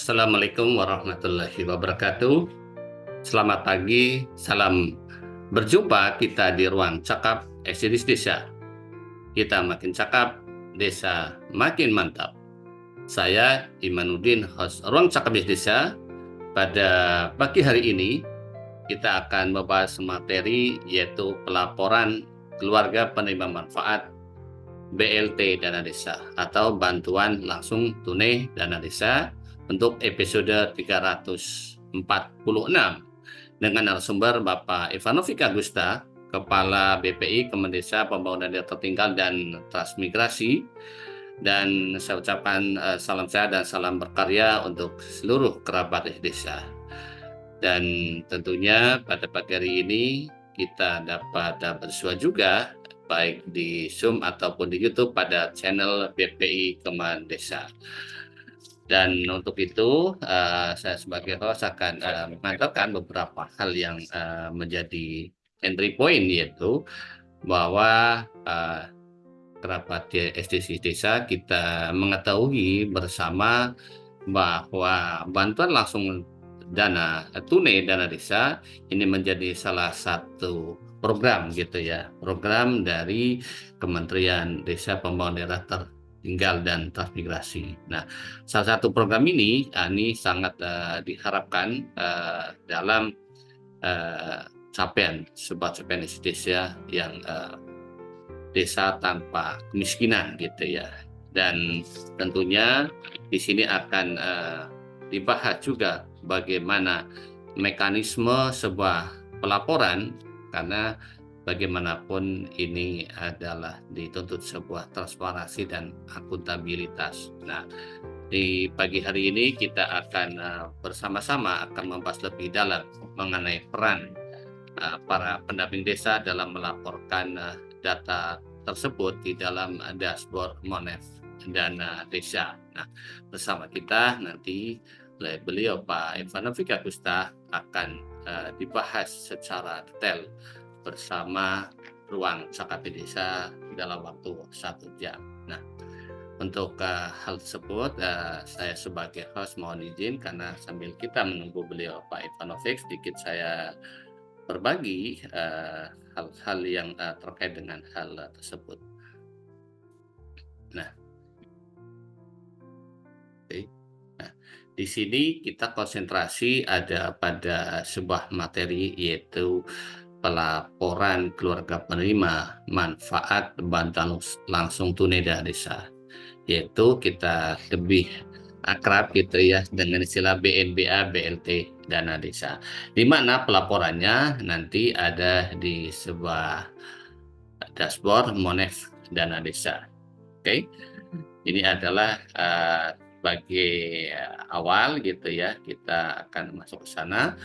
Assalamualaikum warahmatullahi wabarakatuh. Selamat pagi, salam berjumpa kita di ruang cakap Eksidis Desa. Kita makin cakap, desa makin mantap. Saya Imanuddin, host ruang cakap Desa. Pada pagi hari ini, kita akan membahas materi yaitu pelaporan keluarga penerima manfaat BLT Dana Desa atau bantuan langsung tunai dana desa untuk episode 346 dengan narasumber Bapak Ivanovic Agusta, Kepala BPI Kemendesa Pembangunan Daerah Tertinggal dan Transmigrasi. Dan saya ucapkan salam sehat dan salam berkarya untuk seluruh kerabat desa. Dan tentunya pada pagi hari ini kita dapat bersua juga baik di Zoom ataupun di YouTube pada channel BPI Kemendesa. Dan untuk itu saya sebagai host akan mengantarkan beberapa hal yang menjadi entry point, yaitu bahwa kerabat SDC Desa kita mengetahui bersama bahwa bantuan langsung dana tunai dana desa ini menjadi salah satu program gitu ya, program dari Kementerian Desa Pembangunan Daerah Tertinggal dan Transmigrasi. Nah, salah satu program ini sangat diharapkan dalam capaian Indonesia yang desa tanpa kemiskinan gitu ya. Dan tentunya di sini akan dibahas juga bagaimana mekanisme sebuah pelaporan, karena bagaimanapun ini adalah dituntut sebuah transparansi dan akuntabilitas. Nah, di pagi hari ini kita akan bersama-sama akan membahas lebih dalam mengenai peran para pendamping desa dalam melaporkan data tersebut di dalam dashboard Monef Dana Desa. Nah, bersama kita nanti oleh beliau Pak Ivanovic Agusta akan dibahas secara detail bersama ruang cakap desa dalam waktu 1 jam. Nah, untuk hal tersebut saya sebagai host mohon izin, karena sambil kita menunggu beliau Pak Ivanovic, sedikit saya berbagi hal-hal yang terkait dengan hal tersebut. Nah, di sini kita konsentrasi ada pada sebuah materi, yaitu pelaporan keluarga penerima manfaat bantuan langsung tunai dana desa, yaitu kita lebih akrab gitu ya dengan istilah BNBA BLT dana desa, di mana pelaporannya nanti ada di sebuah dashboard Monef Dana Desa. Oke, ini adalah sebagai awal gitu ya, kita akan masuk ke sana.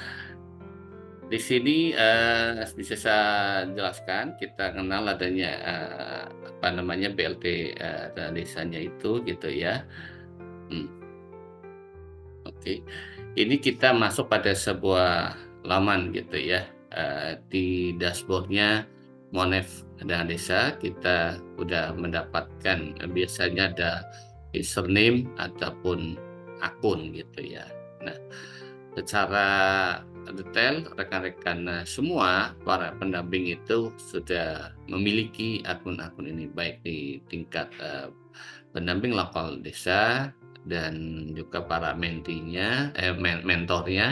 Di sini bisa saya jelaskan, kita kenal adanya BLT dana desanya itu gitu ya. Oke, ini kita masuk pada sebuah laman gitu ya, di dashboardnya Monef Dana Desa kita udah mendapatkan biasanya ada username ataupun akun gitu ya. Nah, secara detail rekan-rekan semua para pendamping itu sudah memiliki akun-akun ini, baik di tingkat pendamping lokal desa dan juga para mentornya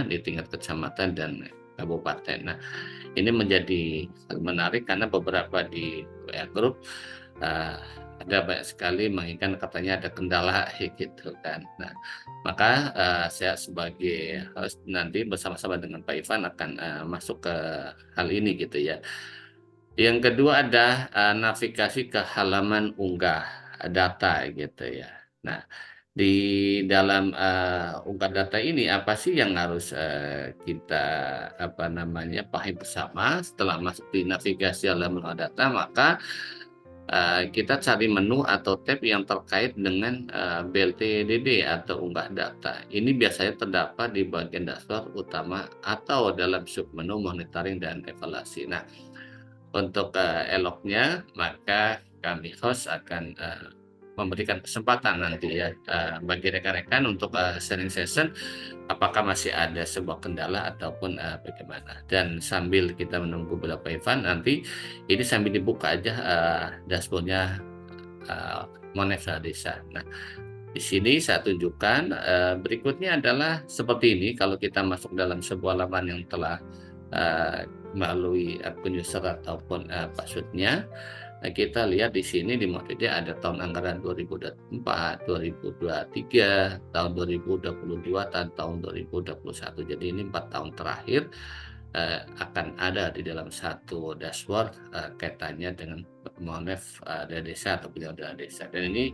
di tingkat kecamatan dan kabupaten. Nah, ini menjadi menarik karena beberapa di WA Group ada banyak sekali menginginkan, katanya ada kendala gitu kan. Nah, maka saya sebagai host nanti bersama-sama dengan Pak Ivan akan masuk ke hal ini gitu ya. Yang kedua ada navigasi ke halaman unggah data gitu ya. Nah, di dalam unggah data ini apa sih yang harus kita pahami bersama setelah masuk di navigasi halaman unggah data, maka kita cari menu atau tab yang terkait dengan BLTDD atau unggah data. Ini biasanya terdapat di bagian dashboard utama atau dalam submenu monitoring dan evaluasi. Nah, untuk eloknya maka kami host akan memberikan kesempatan nanti ya bagi rekan-rekan untuk sharing session apakah masih ada sebuah kendala ataupun bagaimana. Dan sambil kita menunggu beberapa event nanti ini sambil dibuka aja dashboardnya Monesa Desa. Nah, di sini saya tunjukkan berikutnya adalah seperti ini kalau kita masuk dalam sebuah laman yang telah melalui akun user ataupun passwordnya. Nah, kita lihat di sini di Monedia ada tahun anggaran 2024, 2023, tahun 2022, dan tahun 2021. Jadi ini 4 tahun terakhir akan ada di dalam satu dashboard kaitannya dengan Monef dana desa atau beliau dana desa. Dan ini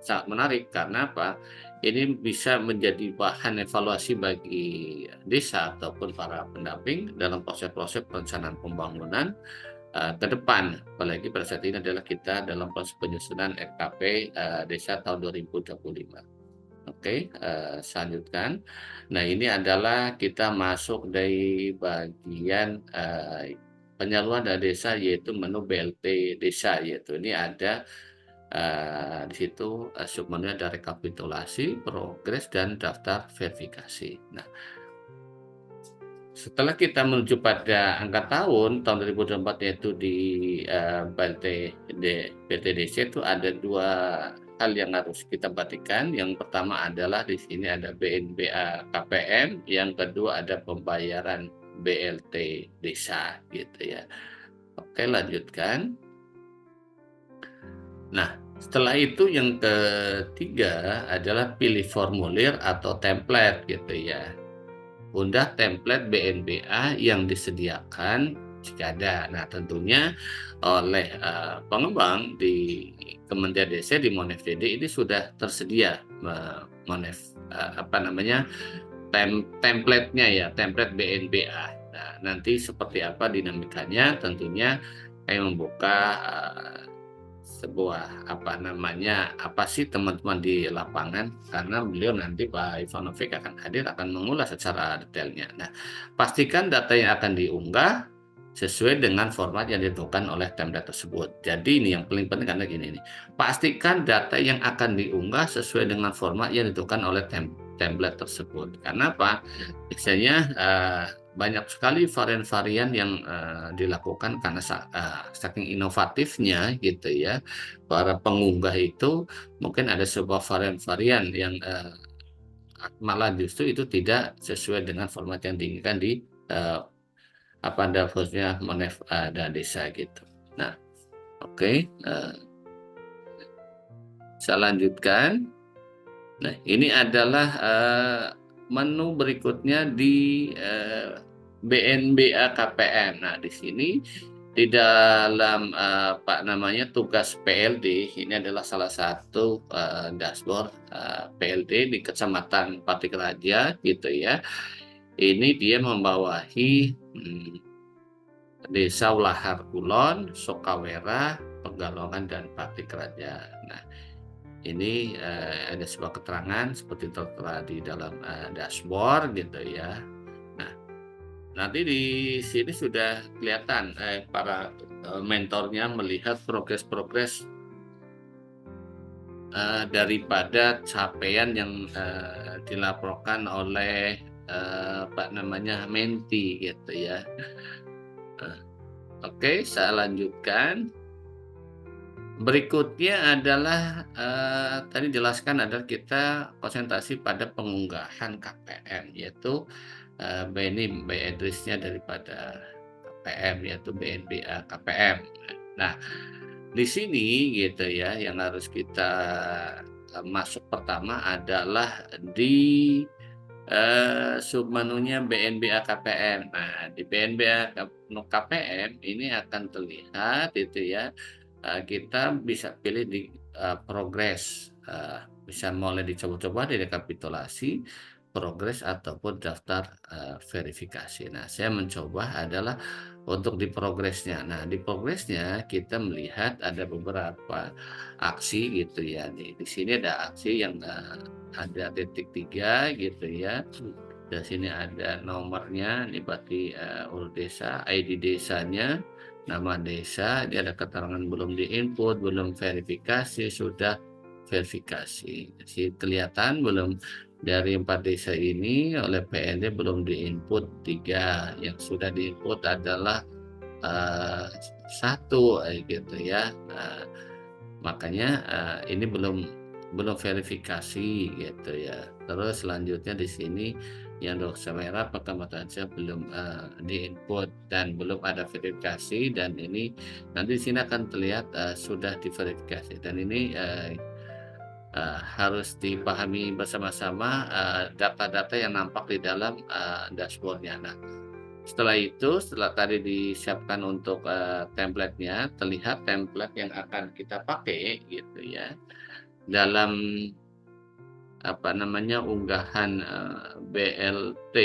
sangat menarik karena apa? Ini bisa menjadi bahan evaluasi bagi desa ataupun para pendamping dalam proses-proses perencanaan pembangunan ke depan, apalagi pada saat ini adalah kita dalam proses penyusunan RKP Desa tahun 2025. Oke, saya lanjutkan. Nah, ini adalah kita masuk dari bagian penyaluran dana desa yaitu menu BLT Desa, yaitu ini ada di situ submenu ada rekapitulasi, progres, dan daftar verifikasi. Nah, setelah kita menuju pada angka tahun 2024 yaitu di BLTDC itu ada dua hal yang harus kita perhatikan. Yang pertama adalah di sini ada BNBA KPM, yang kedua ada pembayaran BLT desa gitu ya. Oke, lanjutkan. Nah, setelah itu yang ketiga adalah pilih formulir atau template gitu ya. Undah template BNBA yang disediakan jika ada. Nah, tentunya oleh pengembang di Kementerian Desa di Monef DD ini sudah tersedia Monef template-nya ya, template BNBA. Nah, nanti seperti apa dinamikanya tentunya kami membuka sebuah apa sih teman-teman di lapangan, karena beliau nanti Pak Ivanovic akan hadir akan mengulas secara detailnya. Nah, pastikan data yang akan diunggah sesuai dengan format yang ditentukan oleh template tersebut. Jadi ini yang paling penting karena gini nih. Pastikan data yang akan diunggah sesuai dengan format yang ditentukan oleh template tersebut. Karena apa? Biasanya banyak sekali varian-varian yang dilakukan karena saking inovatifnya gitu ya, para pengunggah itu mungkin ada sebuah varian-varian yang malah justru itu tidak sesuai dengan format yang diinginkan di dashboardnya Monef dana desa gitu. Nah, oke, saya lanjutkan. Nah, ini adalah menu berikutnya di BNBA KPM. Nah, di sini di dalam tugas PLD ini adalah salah satu dashboard PLD di Kecamatan Patik Raja gitu ya. Ini dia membawahi Desa Ulahar Kulon, Sokawera, Pegalongan, dan Patik Raja. Nah, ini ada sebuah keterangan seperti tertera di dalam dashboard gitu ya. Nah, nanti di sini sudah kelihatan para mentornya melihat progres-progres daripada capaian yang dilaporkan oleh menti gitu ya. Oke, saya lanjutkan. Berikutnya adalah tadi jelaskan adalah kita konsentrasi pada pengunggahan KPM, yaitu BNIM, by address-nya daripada KPM, yaitu BNBA KPM. Nah, di sini gitu ya yang harus kita masuk pertama adalah di submenunya BNBA KPM. Nah, di BNBA KPM ini akan terlihat itu ya, kita bisa pilih di progres, bisa mulai dicoba-coba di rekapitulasi, progres, ataupun daftar verifikasi. Nah, saya mencoba adalah untuk di progresnya. Nah, di progresnya kita melihat ada beberapa aksi gitu ya. Di sini ada aksi yang ada titik 3 gitu ya. Di sini ada nomornya, ini berarti urut desa, ID desanya, nama desa, dia ada keterangan belum diinput, belum verifikasi, sudah verifikasi. Jadi kelihatan belum dari 4 desa ini oleh PND belum diinput 3, yang sudah diinput adalah 1 gitu ya. Makanya ini belum verifikasi gitu ya. Terus selanjutnya di sini yang dosa merah Kecamatan saya belum diinput dan belum ada verifikasi, dan ini nanti di sini akan terlihat sudah diverifikasi, dan ini harus dipahami bersama-sama data-data yang nampak di dalam dashboardnya. Nah, setelah tadi disiapkan untuk template-nya, terlihat template yang akan kita pakai gitu ya dalam unggahan BLT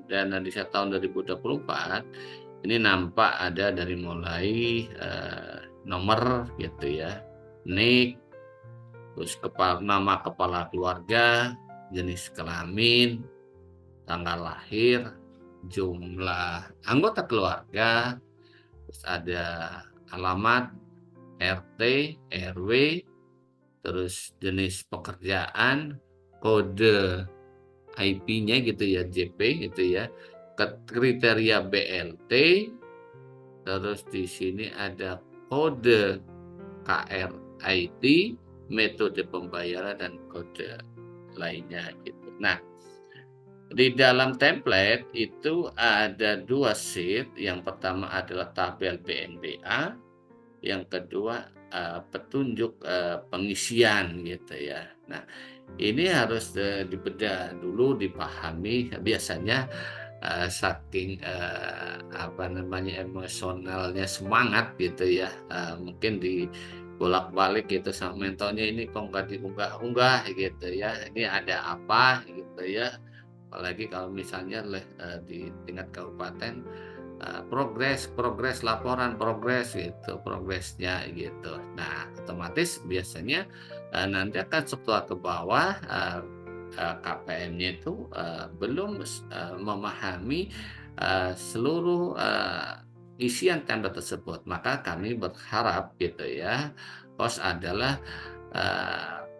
dana desa tahun 2024. Ini nampak ada dari mulai nomor gitu ya, NIK, terus nama kepala keluarga, jenis kelamin, tanggal lahir, jumlah anggota keluarga, terus ada alamat, RT, RW, terus jenis pekerjaan, kode IP-nya gitu ya, JP gitu ya, kriteria BLT, terus di sini ada kode KRIT, metode pembayaran dan kode lainnya gitu. Nah, di dalam template itu ada 2 sheet. Yang pertama adalah tabel BNBA, yang kedua petunjuk pengisian gitu ya. Nah, ini harus dibedah dulu, dipahami. Biasanya saking emosionalnya semangat gitu ya, mungkin bolak-balik gitu sama mentornya, ini kok nggak diunggah-unggah gitu ya, ini ada apa gitu ya. Apalagi kalau misalnya di tingkat kabupaten, progres laporan progres gitu, progresnya gitu. Nah, otomatis biasanya nanti akan setelah ke bawah, KPM-nya itu belum memahami seluruh isian tender tersebut. Maka kami berharap gitu ya, host adalah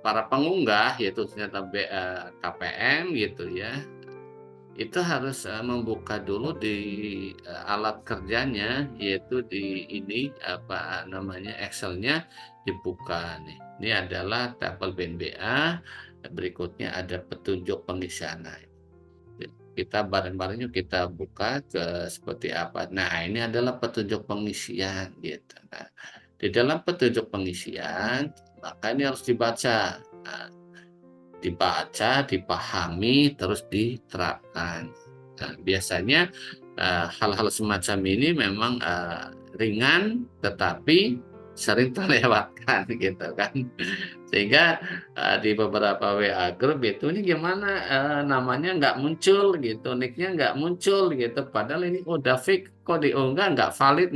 para pengunggah, yaitu ternyata KPM gitu ya, itu harus membuka dulu di alat kerjanya, yaitu di ini Excel-nya dibuka nih. Ini adalah tabel BNBA, berikutnya ada petunjuk pengisian. Nah, kita bareng-bareng yuk kita buka ke seperti apa. Nah, ini adalah petunjuk pengisian gitu. Nah, di dalam petunjuk pengisian maka ini harus dibaca. Nah, dibaca, dipahami, terus diterapkan. Nah, biasanya hal-hal semacam ini memang ringan, tetapi sering terlewatkan gitu kan. Sehingga di beberapa WA grup itu, ini gimana namanya nggak muncul gitu, nicknya nggak muncul gitu. Padahal ini udah fix, kok diunggah nggak valid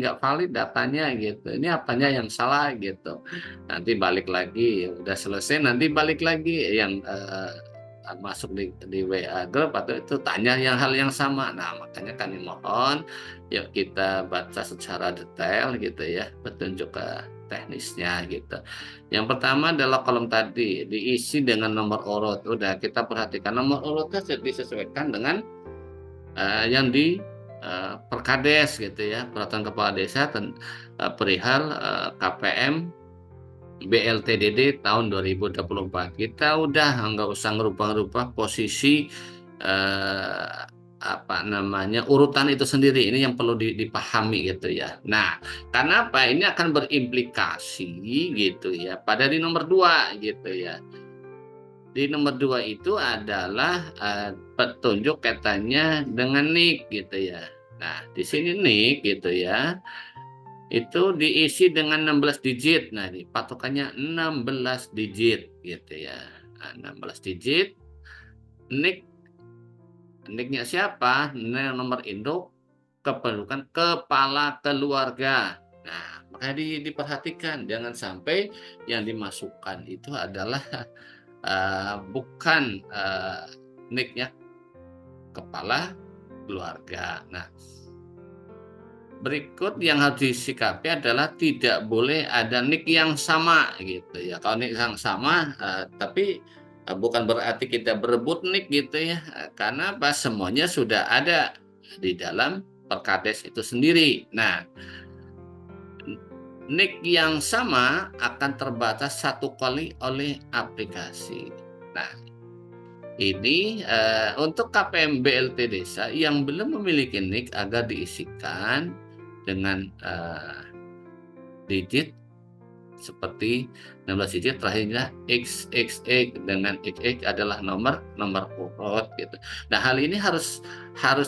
datanya gitu. Ini apanya yang salah gitu. Nanti balik lagi, udah selesai nanti balik lagi yang masuk di WA grup atau itu tanya hal yang sama. Nah, makanya kami mohon yuk kita baca secara detail gitu ya, petunjuk teknisnya gitu. Yang pertama adalah kolom tadi diisi dengan nomor urut. Udah kita perhatikan nomor urutnya disesuaikan dengan yang di Perkades gitu ya, Peraturan Kepala Desa perihal KPM BLTDD tahun 2024. Kita udah nggak usah ngerubah-rubah posisi urutan itu sendiri. Ini yang perlu dipahami gitu ya. Nah, karena apa? Ini akan berimplikasi gitu ya pada di nomor 2 gitu ya. Di nomor 2 itu adalah petunjuk kaitannya dengan NIK gitu ya. Nah, di sini NIK gitu ya, itu diisi dengan 16 digit. Nah, ini patokannya 16 digit gitu ya. Nah, 16 digit. Niknya siapa? Nomor induk kependudukan kepala keluarga. Nah, makanya diperhatikan jangan sampai yang dimasukkan itu adalah bukan niknya kepala keluarga. Nah, berikut yang harus disikapi adalah tidak boleh ada nik yang sama gitu ya. Kalau nik yang sama, tapi bukan berarti kita berebut nik gitu ya, karena apa, semuanya sudah ada di dalam Perkades itu sendiri. Nah, nik yang sama akan terbatas satu kali oleh aplikasi. Nah, ini untuk KPM BLT Desa yang belum memiliki nik agar diisikan dengan digit seperti 16 digit terakhirnya XXX, dengan XX adalah nomor urut gitu. Nah, hal ini harus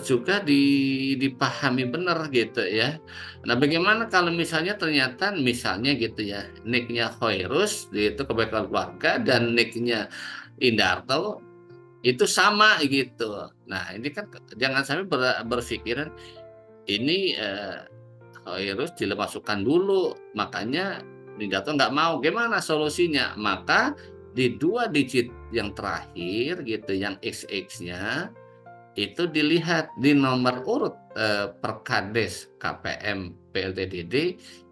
juga dipahami benar gitu ya. Nah, bagaimana kalau misalnya ternyata misalnya gitu ya, nicknya Khairus itu kebaikan keluarga dan nicknya Indarto itu sama gitu. Nah, ini kan jangan sampai berpikiran ini virus dimasukkan dulu, makanya Nidato nggak mau. Gimana solusinya? Maka di 2 digit yang terakhir gitu, yang XX-nya itu dilihat di nomor urut Perkades KPM PLTDD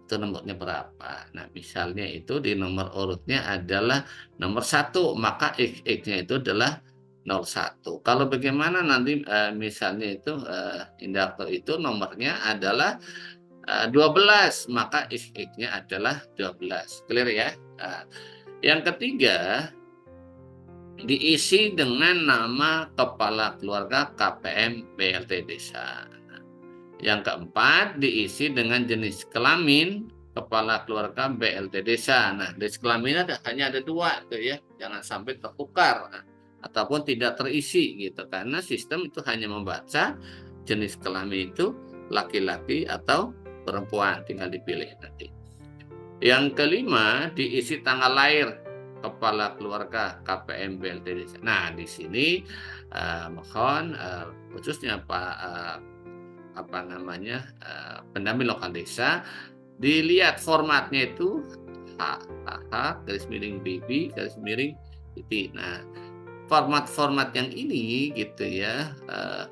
itu nomornya berapa. Nah, misalnya itu di nomor urutnya adalah nomor 1, maka XX-nya itu adalah 01. Kalau bagaimana nanti misalnya itu Indarto itu nomornya adalah 12, maka XX-nya adalah 12. Clear ya? Nah, yang ketiga, diisi dengan nama kepala keluarga KPM BLT Desa. Yang keempat, diisi dengan jenis kelamin kepala keluarga BLT Desa. Nah, jenis kelamin hanya ada 2 tuh ya, jangan sampai tertukar ataupun tidak terisi gitu, karena sistem itu hanya membaca jenis kelamin itu laki-laki atau perempuan, tinggal dipilih nanti. Yang kelima, diisi tanggal lahir kepala keluarga KPM BLT Desa. Nah, di sini mohon khususnya Pak pendamping lokal desa, dilihat formatnya itu HH garis miring BB garis miring titik. Nah, format-format yang ini gitu ya,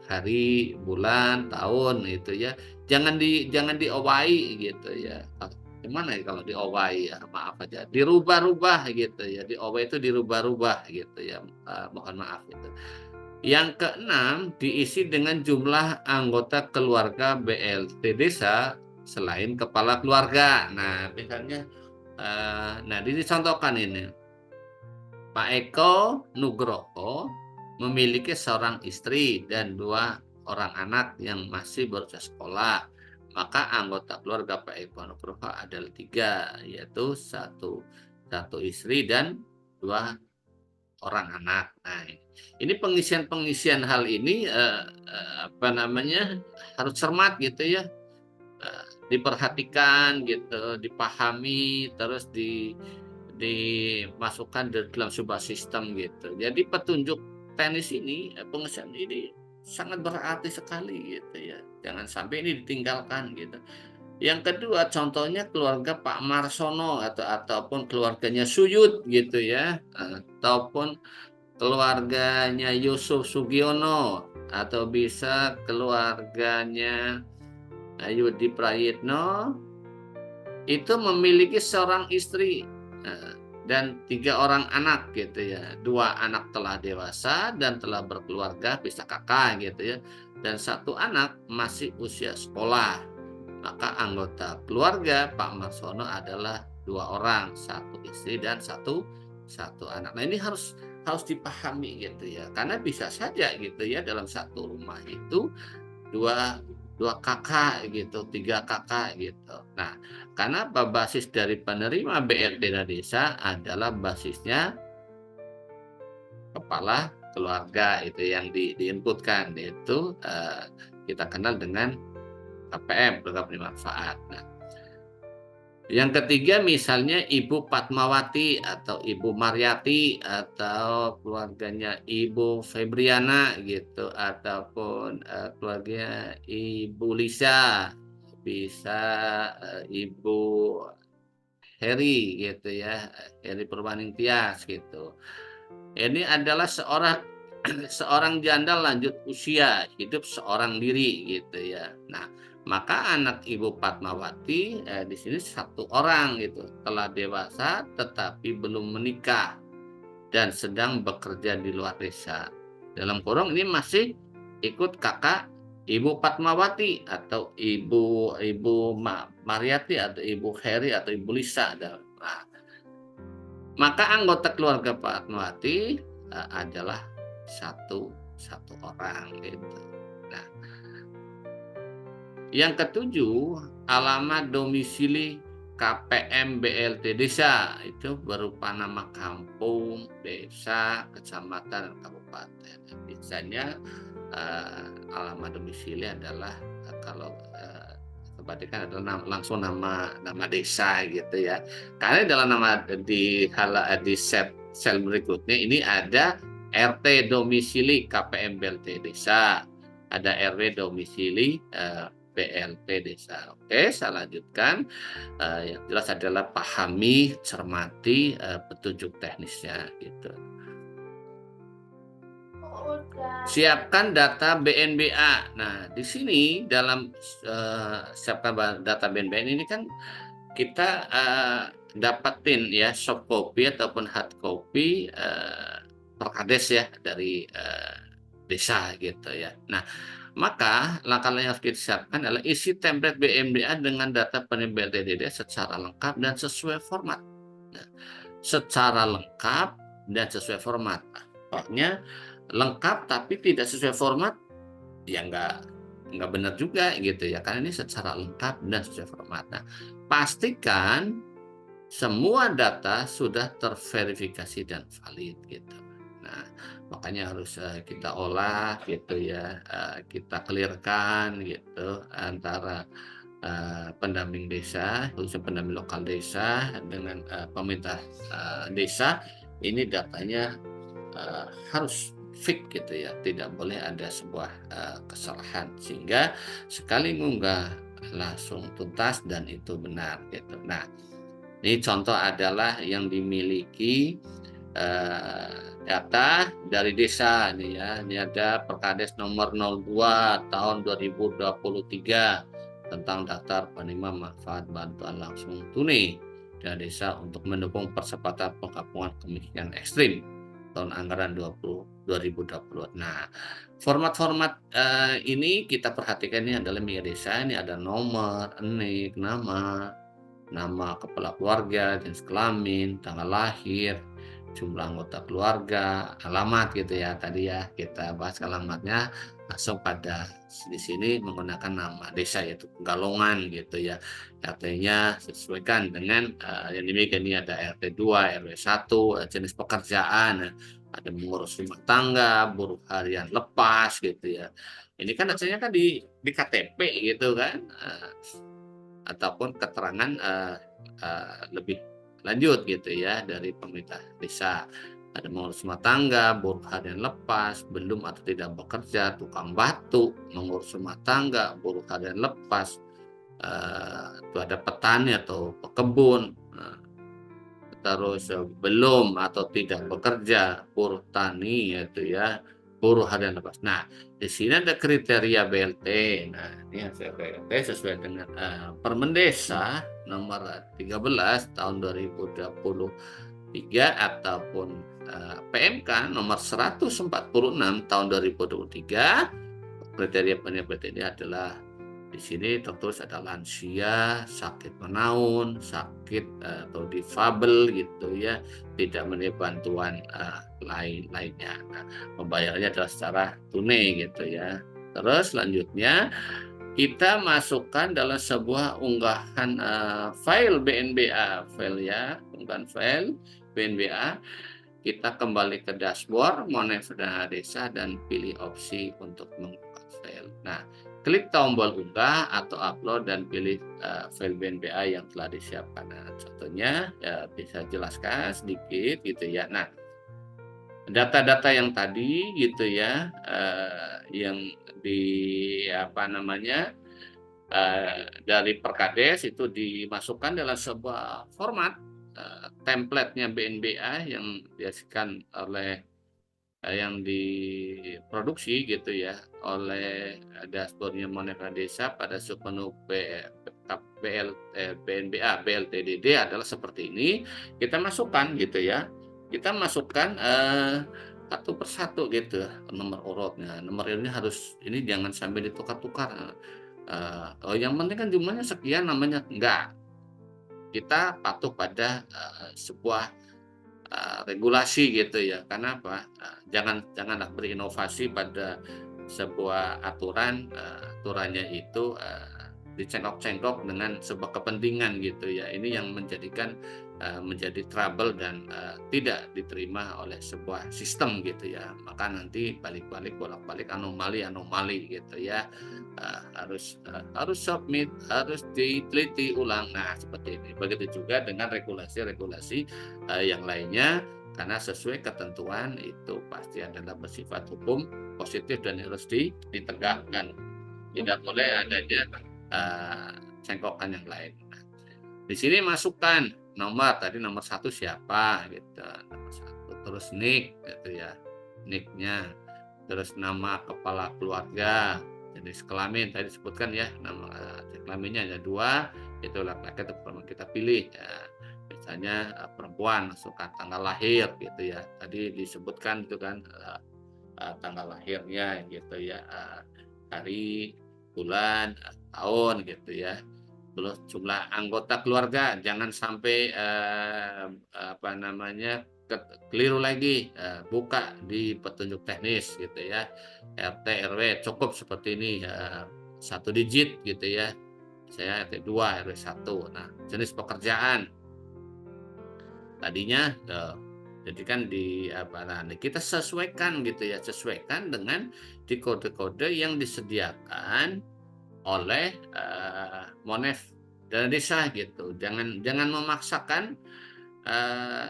hari, bulan, tahun gitu ya, jangan diowai gitu ya. Gimana ya kalau diowai ya, maaf aja, dirubah-rubah gitu ya, diowai itu dirubah-rubah gitu ya, mohon maaf gitu. Yang keenam, diisi dengan jumlah anggota keluarga BLT Desa selain kepala keluarga. Nah, misalnya, nah dicontohkan ini, Pak Eko Nugroho memiliki seorang istri dan 2 orang anak yang masih berusia sekolah. Maka anggota keluarga Pak Eko Nugroho adalah 3, yaitu satu istri dan 2 orang anak. Nah, ini pengisian hal ini harus cermat gitu ya, diperhatikan gitu, dipahami, terus dimasukkan dalam sebuah sistem gitu. Jadi petunjuk teknis ini, pengisian ini sangat berarti sekali gitu ya. Jangan sampai ini ditinggalkan gitu. Yang kedua, contohnya keluarga Pak Marsono ataupun keluarganya Suyud gitu ya, ataupun keluarganya Yusuf Sugiono, atau bisa keluarganya Yudi Prayitno, itu memiliki seorang istri dan 3 orang anak gitu ya. 2 anak telah dewasa dan telah berkeluarga, bisa kakak gitu ya, dan 1 anak masih usia sekolah. Maka anggota keluarga Pak Marsono adalah 2 orang, 1 istri dan satu anak. Nah, ini harus dipahami gitu ya, karena bisa saja gitu ya, dalam satu rumah itu dua kakak gitu, 3 kakak gitu. Nah, karena basis dari penerima BLT Desa adalah basisnya kepala keluarga itu yang diinputkan, yaitu kita kenal dengan KPM, keluarga penerima manfaat. Nah, yang ketiga misalnya Ibu Fatmawati atau Ibu Maryati atau keluarganya Ibu Febriana gitu, ataupun keluarganya Ibu Lisa, bisa Ibu Heri gitu ya, Heri Purwaning Tias gitu. Ini adalah seorang janda lanjut usia, hidup seorang diri gitu ya. Nah, Maka anak Ibu Fatmawati di sini satu orang gitu, telah dewasa tetapi belum menikah dan sedang bekerja di luar desa. Dalam kurung ini masih ikut kakak Ibu Fatmawati atau Ibu Mariati atau Ibu Heri atau Ibu Lisa. Nah, maka anggota keluarga Fatmawati adalah satu orang gitu. Nah, yang ketujuh, alamat domisili KPM BLT desa itu berupa nama kampung, desa, kecamatan, kabupaten. Biasanya alamat domisili adalah kalau kebatikan adalah langsung nama desa gitu ya. Karena dalam nama di sel berikutnya ini ada RT domisili KPM BLT desa, ada RW domisili BLT desa. Oke, saya lanjutkan. Yang jelas adalah pahami, cermati petunjuk teknisnya gitu. Siapkan data BNBA. Nah, di sini dalam siapkan data BNBA ini kan kita dapetin ya soft copy ataupun hard copy perkades ya dari desa gitu ya. Nah, maka langkah yang harus kita siapkan adalah isi template BNBA dengan data penilaian BLTDD secara lengkap dan sesuai format. Nah, secara lengkap dan sesuai format. Pokoknya lengkap tapi tidak sesuai format, ya nggak benar juga gitu ya, karena ini secara lengkap dan sesuai format. Nah, pastikan semua data sudah terverifikasi dan valid gitu. Nah, makanya harus kita olah gitu ya, kita clearkan gitu antara pendamping desa, khususnya pendamping lokal desa dengan pemerintah desa. Ini datanya harus fix gitu ya, tidak boleh ada sebuah kesalahan sehingga sekali mengunggah langsung tuntas dan itu benar gitu. Nah, ini contoh adalah yang dimiliki data dari desa ini ya. Ini ada Perkades nomor 02 tahun 2023 tentang daftar penerima manfaat bantuan langsung tunai dari desa untuk mendukung percepatan pengkampungan kemiskinan ekstrim tahun anggaran 2020. Nah, format-format ini kita perhatikan, ini adalah media desa, ini ada nomor, NIK, nama kepala keluarga, jenis kelamin, tanggal lahir, jumlah anggota keluarga, alamat gitu ya. Tadi ya kita bahas alamatnya langsung pada di sini menggunakan nama desa yaitu Pegalongan gitu ya. RT-nya sesuaikan dengan yang dimiliki. Ini ada RT 2, RW 1, jenis pekerjaan, ada mengurus rumah tangga, buruh harian lepas gitu ya. Ini kan hasilnya kan di KTP gitu kan. Ataupun keterangan lebih lanjut gitu ya dari pemerintah desa. Ada mengurus rumah tangga, buruh harian lepas, belum atau tidak bekerja, tukang batu, mengurus rumah tangga, buruh harian lepas, itu ada petani atau pekebun, terus belum atau tidak bekerja, buruh tani yaitu ya, buruh harian lepas. Nah, di sini ada kriteria BLT. Nah, ini hasil BLT sesuai dengan Permendesa nomor 13 tahun 2023 ataupun PMK nomor 146 tahun 2023. Kriteria penerima BLT ini adalah di sini tertulis ada lansia, sakit menaun, sakit atau difabel gitu ya, tidak menerima bantuan lainnya. Nah, pembayarannya adalah secara tunai gitu ya. Terus selanjutnya kita masukkan dalam sebuah unggahan file BNBA, file ya, unggahan file BNBA. Kita kembali ke dashboard, Monev Dana Desa dan pilih opsi untuk mengunggah file. Nah, klik tombol unggah atau upload dan pilih file BNBA yang telah disiapkan. Nah, contohnya ya, bisa jelaskan sedikit gitu ya. Nah, data-data yang tadi gitu ya, yang di apa namanya dari Perkades itu dimasukkan dalam sebuah format template-nya BNBA yang dihasilkan oleh yang diproduksi gitu ya oleh dashboard-nya Moneter Desa pada submenu BNBA, BLTDD adalah seperti ini. Kita masukkan gitu ya. Kita masukkan satu persatu gitu nomor urutnya. Nomor urutnya harus ini jangan sampai ditukar-tukar. Oh yang penting kan jumlahnya sekian namanya enggak. Kita patuh pada sebuah regulasi gitu ya. Karena apa? Janganlah berinovasi pada sebuah aturan, aturannya itu dicengkok-cengkok dengan sebuah kepentingan gitu ya. Ini yang menjadi trouble dan tidak diterima oleh sebuah sistem gitu ya. Maka nanti balik-balik bolak-balik anomali gitu ya. Harus submit, harus diteliti ulang. Nah, seperti ini. Begitu juga dengan regulasi-regulasi yang lainnya, karena sesuai ketentuan itu pasti adalah bersifat hukum positif dan harus ditegakkan. Tidak boleh adanya cengkokan yang lain. Nah, di sini masukkan nomor tadi nomor 1 siapa gitu, nomor 1, terus NIK gitu ya, NIK-nya, terus nama kepala keluarga, jenis kelamin tadi disebutkan ya, nama kelaminnya ada 2, itu laki-laki atau perempuan kita pilih ya. Misalnya perempuan masukkan tanggal lahir gitu ya. Tadi disebutkan itu kan tanggal lahirnya gitu ya, hari, bulan, tahun gitu ya. Terus jumlah anggota keluarga jangan sampai apa namanya keliru lagi, buka di petunjuk teknis gitu ya. RT RW cukup seperti ini 1 digit gitu ya. Saya RT 2 RW 1. Nah, jenis pekerjaan tadinya jadi kan kita sesuaikan gitu ya, sesuaikan dengan di kode-kode yang disediakan oleh Monef Dana Desa gitu. Jangan memaksakan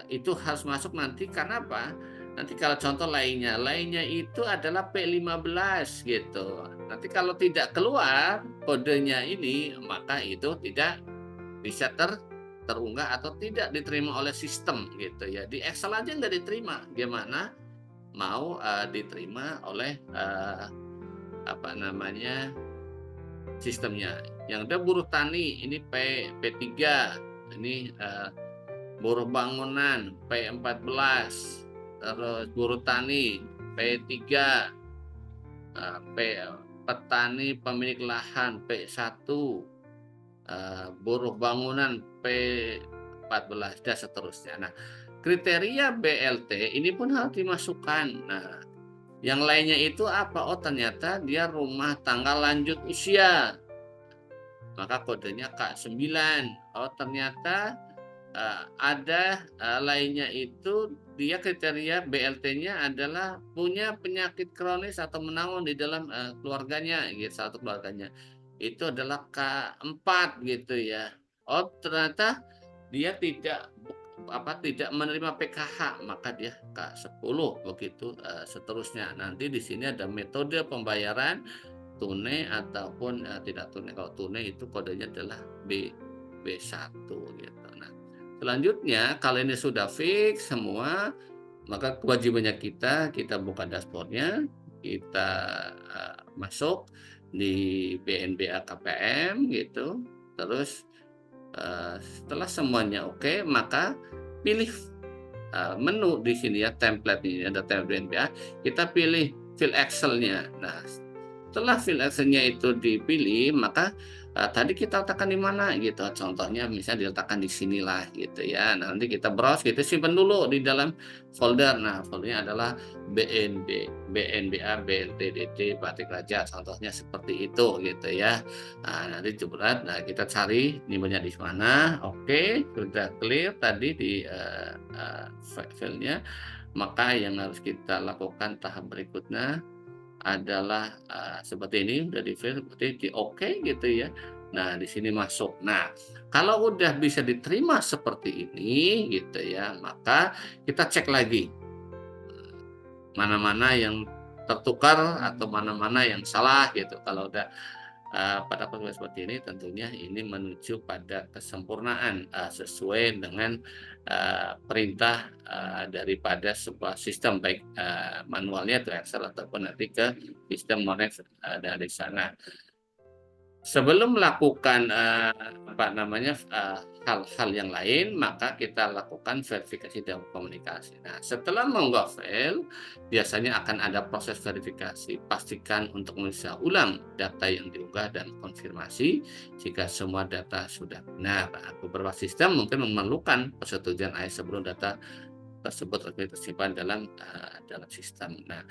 itu harus masuk nanti karena apa? Nanti kalau contoh lainnya itu adalah P15 gitu. Nanti kalau tidak keluar kodenya ini, maka itu tidak bisa terunggah atau tidak diterima oleh sistem gitu ya. Di Excel aja nggak diterima, gimana mau diterima oleh apa namanya sistemnya. Yang udah buruh tani ini P3, ini buruh bangunan P14, terus buruh tani P3, petani pemilik lahan P1, buruh bangunan P14 dan seterusnya. Nah, kriteria BLT ini pun harus dimasukkan. Nah, yang lainnya itu apa? Oh, ternyata dia rumah tangga lanjut usia. Maka kodenya K9. Oh, ternyata ada lainnya itu dia kriteria BLT-nya adalah punya penyakit kronis atau menahun di dalam keluarganya, gitu, satu keluarganya. Itu adalah K4 gitu ya. Oh, ternyata dia tidak menerima PKH, maka dia K10 begitu seterusnya. Nanti di sini ada metode pembayaran tunai ataupun tidak tunai. Kalau tunai itu kodenya adalah B1 gitu. Nah, selanjutnya kalau ini sudah fix semua, maka kewajibannya kita buka dashboardnya, kita masuk di BNBA KPM gitu. Terus setelah semuanya oke, maka pilih menu di sini ya, template ini ada template BNBA, kita pilih file Excel-nya. Nah, setelah file Excel-nya itu dipilih, maka tadi kita letakkan di mana gitu. Contohnya misalnya diletakkan di sinilah gitu ya. Nah, nanti kita browse gitu, simpan dulu di dalam folder. Nah, foldernya adalah BNBA BLTDT Batik Raja. Contohnya seperti itu gitu ya. Nah, nanti coba kita cari nimanya di mana. Oke, sudah clear tadi di filenya. Maka yang harus kita lakukan tahap berikutnya adalah seperti ini, udah di fill seperti di oke gitu ya. Nah, di sini masuk. Nah, kalau udah bisa diterima seperti ini gitu ya, maka kita cek lagi mana-mana yang tertukar atau mana-mana yang salah gitu. Kalau udah pada proses seperti ini tentunya ini menuju pada kesempurnaan, sesuai dengan, perintah, daripada sebuah sistem baik, manualnya itu Excel ataupun nanti ke sistem Monex, dari sana. Sebelum melakukan, hal-hal yang lain, maka kita lakukan verifikasi dan komunikasi. Nah, setelah mengunggah file, biasanya akan ada proses verifikasi. Pastikan untuk mengunggah ulang data yang diunggah dan konfirmasi jika semua data sudah benar. Nah, beberapa sistem mungkin memerlukan persetujuan akhir sebelum data tersebut resmi tersimpan dalam sistem. Nah,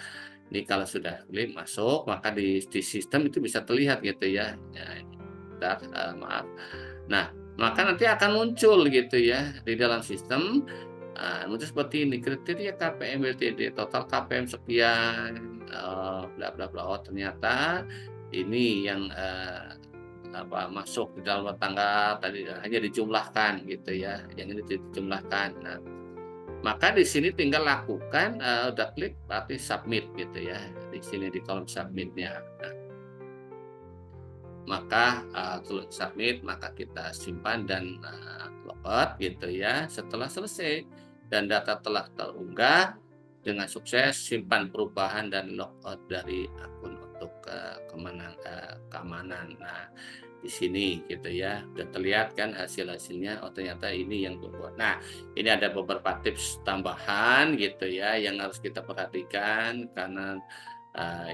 ini kalau sudah klik masuk, maka di sistem itu bisa terlihat gitu ya. Ya, bentar, maaf. Nah, maka nanti akan muncul gitu ya di dalam sistem, muncul seperti ini, kriteria KPM LTD, total KPM sekian, bla bla bla. Oh, ternyata ini yang, masuk di dalam rumah tangga tadi hanya dijumlahkan gitu ya, yang ini dijumlahkan. Nah, maka di sini tinggal lakukan, udah klik berarti submit gitu ya, di sini di kolom submit-nya. Nah, maka, klik submit, maka kita simpan dan, logout gitu ya. Setelah selesai dan data telah terunggah dengan sukses, simpan perubahan dan logout dari akun untuk, keamanan. Nah, di sini gitu ya, udah terlihat kan hasil-hasilnya, oh ternyata ini yang berbuat. Nah, ini ada beberapa tips tambahan gitu ya, yang harus kita perhatikan karena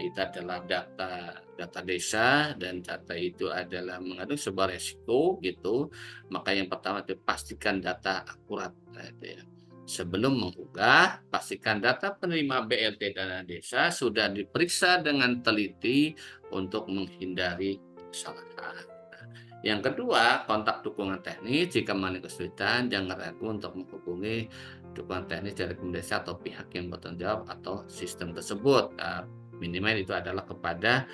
itu adalah data data desa dan data itu adalah mengandung sebuah resiko gitu. Maka yang pertama itu pastikan data akurat. Nah, itu ya. Sebelum mengunggah, pastikan data penerima BLT dana desa sudah diperiksa dengan teliti untuk menghindari kesalahan. Yang kedua, kontak dukungan teknis. Jika mengalami kesulitan, jangan ragu untuk menghubungi dukungan teknis dari desa atau pihak yang bertanggung jawab atau sistem tersebut. Minimal itu adalah kepada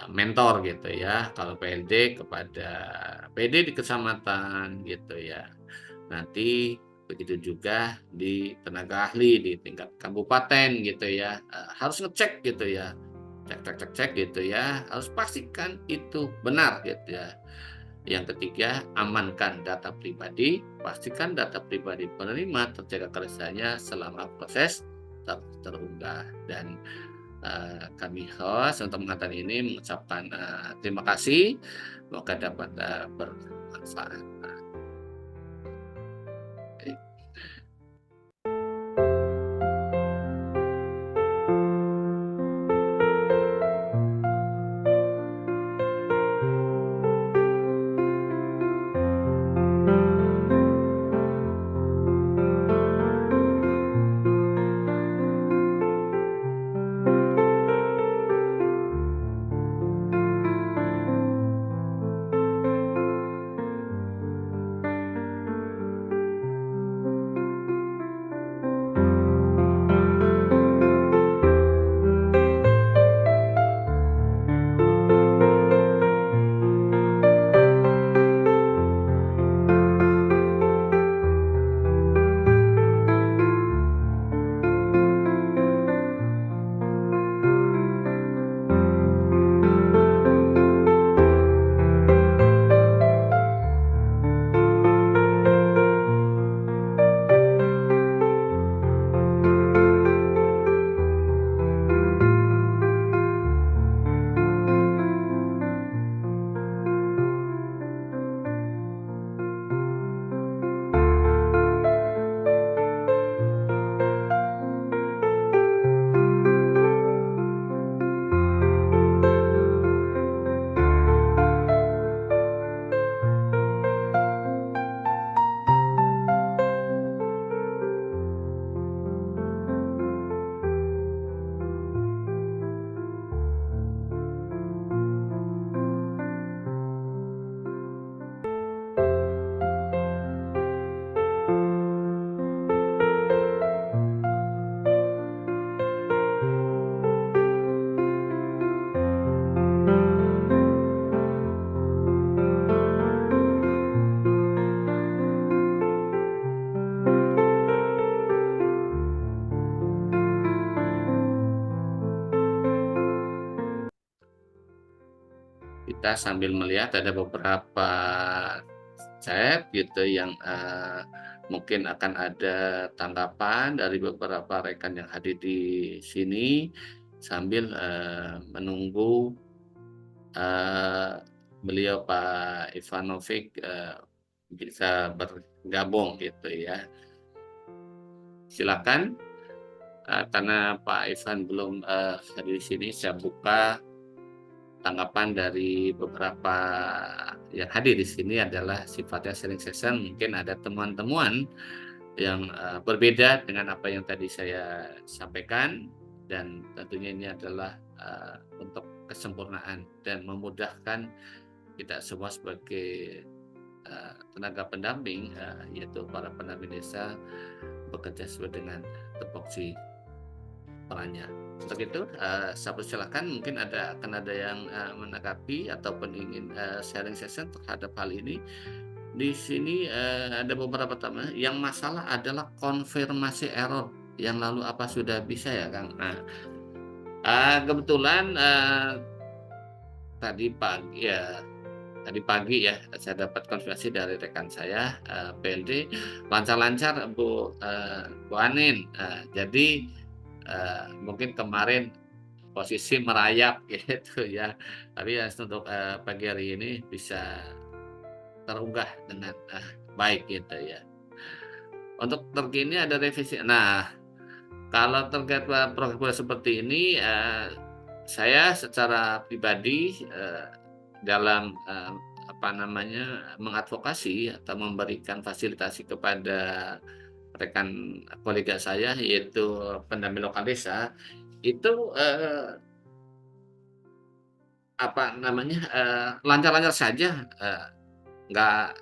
mentor gitu ya. Kalau PLD kepada PD di kecamatan gitu ya. Nanti begitu juga di tenaga ahli di tingkat kabupaten gitu ya. Harus ngecek gitu ya. Cek cek cek cek gitu ya. Harus pastikan itu benar gitu ya. Yang ketiga, amankan data pribadi. Pastikan data pribadi penerima terjaga kerahasiaannya selama proses terunggah. Dan kami host untuk mengatakan ini mengucapkan terima kasih. Semoga dapat bermanfaat. kita sambil melihat ada beberapa chat gitu yang mungkin akan ada tanggapan dari beberapa rekan yang hadir di sini sambil menunggu beliau Pak Ivanovic bisa bergabung gitu ya. Silakan. Karena Pak Ivan belum hadir di sini, saya buka tanggapan dari beberapa yang hadir di sini adalah sifatnya sharing session. Mungkin ada temuan-temuan yang berbeda dengan apa yang tadi saya sampaikan, dan tentunya ini adalah untuk kesempurnaan dan memudahkan kita semua sebagai tenaga pendamping, yaitu para pendamping desa bekerja sesuai dengan tupoksi perannya. Untuk itu, saya persilakan, mungkin akan ada yang menanggapi ataupun ingin sharing session terhadap hal ini. Di sini ada beberapa teman yang masalah adalah konfirmasi error yang lalu apa sudah bisa ya Kang. Nah, kebetulan tadi pagi ya saya dapat konfirmasi dari rekan saya PLD lancar-lancar Bu Anin. Jadi mungkin kemarin posisi merayap gitu ya, tapi ya untuk pagi hari ini bisa terunggah dengan baik gitu ya. Untuk terkini ada revisi. Nah, kalau terkait program seperti ini, saya secara pribadi dalam mengadvokasi atau memberikan fasilitasi kepada rekan kolega saya yaitu pendamping lokal desa itu lancar-lancar saja, nggak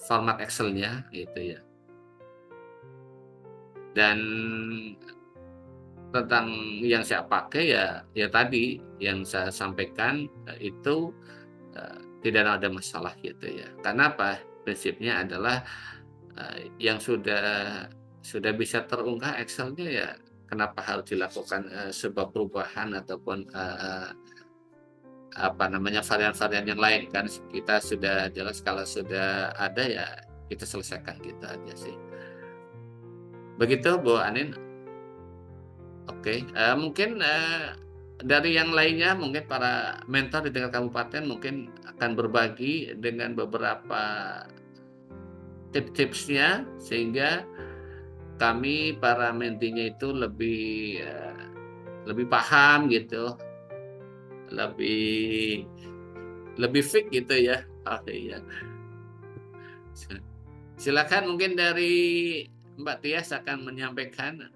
format Excel-nya gitu ya. Dan tentang yang saya pakai ya tadi yang saya sampaikan itu tidak ada masalah gitu ya. Karena apa? Prinsipnya adalah yang sudah bisa terunggah Excel-nya ya kenapa harus dilakukan sebuah perubahan ataupun varian-varian yang lain, kan kita sudah jelas kalau sudah ada ya kita selesaikan gitu aja sih. Begitu Bu Anin. Oke, mungkin dari yang lainnya mungkin para mentor di tingkat kabupaten mungkin akan berbagi dengan beberapa tips-tipsnya sehingga kami para mentinya itu lebih paham gitu, lebih fit gitu ya. Oh iya. Silakan mungkin dari Mbak Tias akan menyampaikan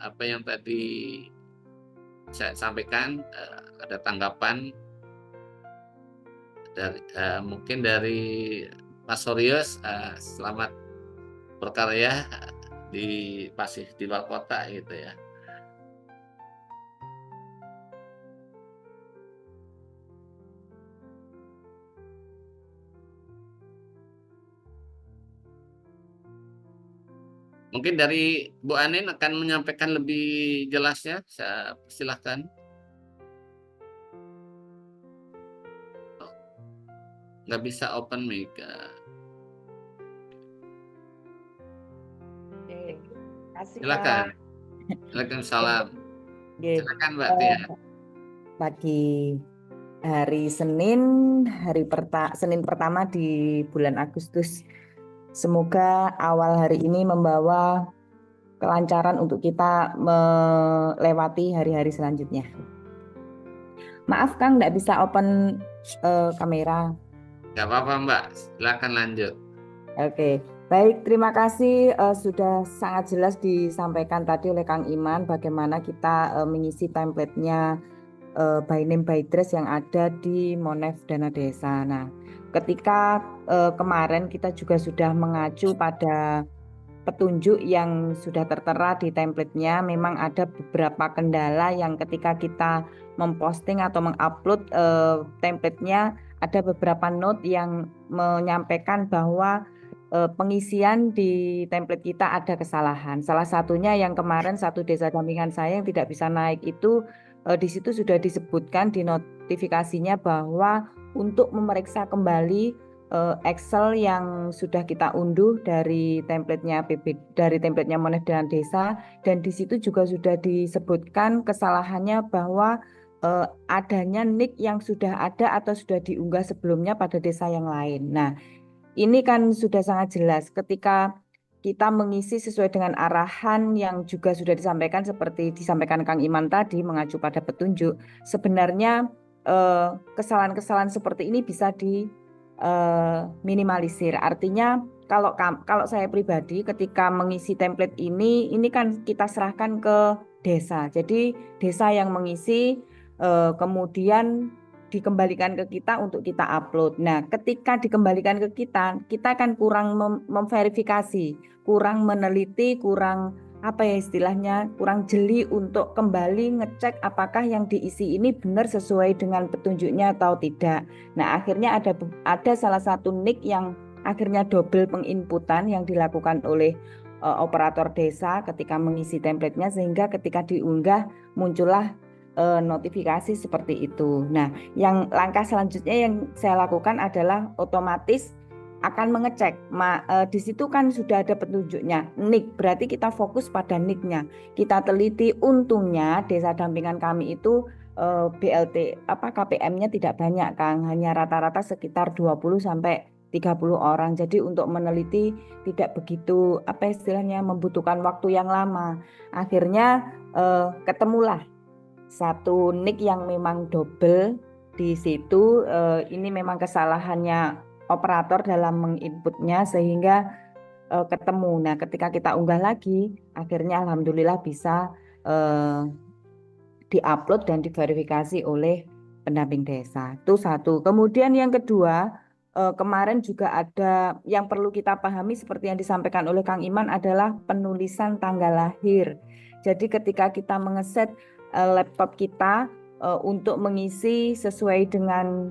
apa yang tadi saya sampaikan, ada tanggapan dari mungkin dari Mas Sorius, selamat berkarya di luar kota gitu ya. Mungkin dari Bu Anin akan menyampaikan lebih jelasnya, saya persilahkan. Nggak bisa open mic. Oke, kasih Silakan. Waalaikumsalam. Silakan Mbak Tia. Pagi hari Senin, Senin pertama di bulan Agustus. Semoga awal hari ini membawa kelancaran untuk kita melewati hari-hari selanjutnya. Maaf Kang, nggak bisa open kamera. Nggak apa-apa Mbak, silakan lanjut. Oke, baik, terima kasih sudah sangat jelas disampaikan tadi oleh Kang Iman bagaimana kita mengisi template-nya by name by address yang ada di Monef Dana Desa. Nah, ketika kemarin kita juga sudah mengacu pada petunjuk yang sudah tertera di template-nya, memang ada beberapa kendala yang ketika kita memposting atau mengupload template-nya, ada beberapa note yang menyampaikan bahwa pengisian di template kita ada kesalahan. Salah satunya yang kemarin satu desa dampingan saya yang tidak bisa naik itu di situ sudah disebutkan di notifikasinya bahwa untuk memeriksa kembali Excel yang sudah kita unduh dari templatenya Monef Dana Desa, dan di situ juga sudah disebutkan kesalahannya bahwa adanya nick yang sudah ada atau sudah diunggah sebelumnya pada desa yang lain. Nah, ini kan sudah sangat jelas ketika kita mengisi sesuai dengan arahan yang juga sudah disampaikan seperti disampaikan Kang Iman tadi mengacu pada petunjuk. Sebenarnya kesalahan-kesalahan seperti ini bisa minimalisir. Artinya kalau saya pribadi ketika mengisi template ini kan kita serahkan ke desa. Jadi desa yang mengisi, kemudian dikembalikan ke kita untuk kita upload. Nah, ketika dikembalikan ke kita kan kurang memverifikasi, kurang meneliti, kurang apa ya istilahnya, kurang jeli untuk kembali ngecek apakah yang diisi ini benar sesuai dengan petunjuknya atau tidak. Nah, akhirnya ada salah satu nick yang akhirnya double penginputan yang dilakukan oleh operator desa ketika mengisi templatenya, sehingga ketika diunggah muncullah notifikasi seperti itu. Nah, yang langkah selanjutnya yang saya lakukan adalah otomatis akan mengecek. Di situ kan sudah ada petunjuknya, nick. Berarti kita fokus pada nicknya. Kita teliti. Untungnya desa dampingan kami itu BLT KPM-nya tidak banyak, Kang. Hanya rata-rata sekitar 20 sampai 30 orang. Jadi untuk meneliti tidak begitu istilahnya membutuhkan waktu yang lama. Akhirnya ketemulah satu nick yang memang double di situ. Ini memang kesalahannya operator dalam menginputnya sehingga ketemu. Nah, ketika kita unggah lagi, akhirnya alhamdulillah bisa diupload dan diverifikasi oleh pendamping desa. Itu satu. Kemudian yang kedua, kemarin juga ada yang perlu kita pahami seperti yang disampaikan oleh Kang Iman adalah penulisan tanggal lahir. Jadi ketika kita mengeset laptop kita untuk mengisi sesuai dengan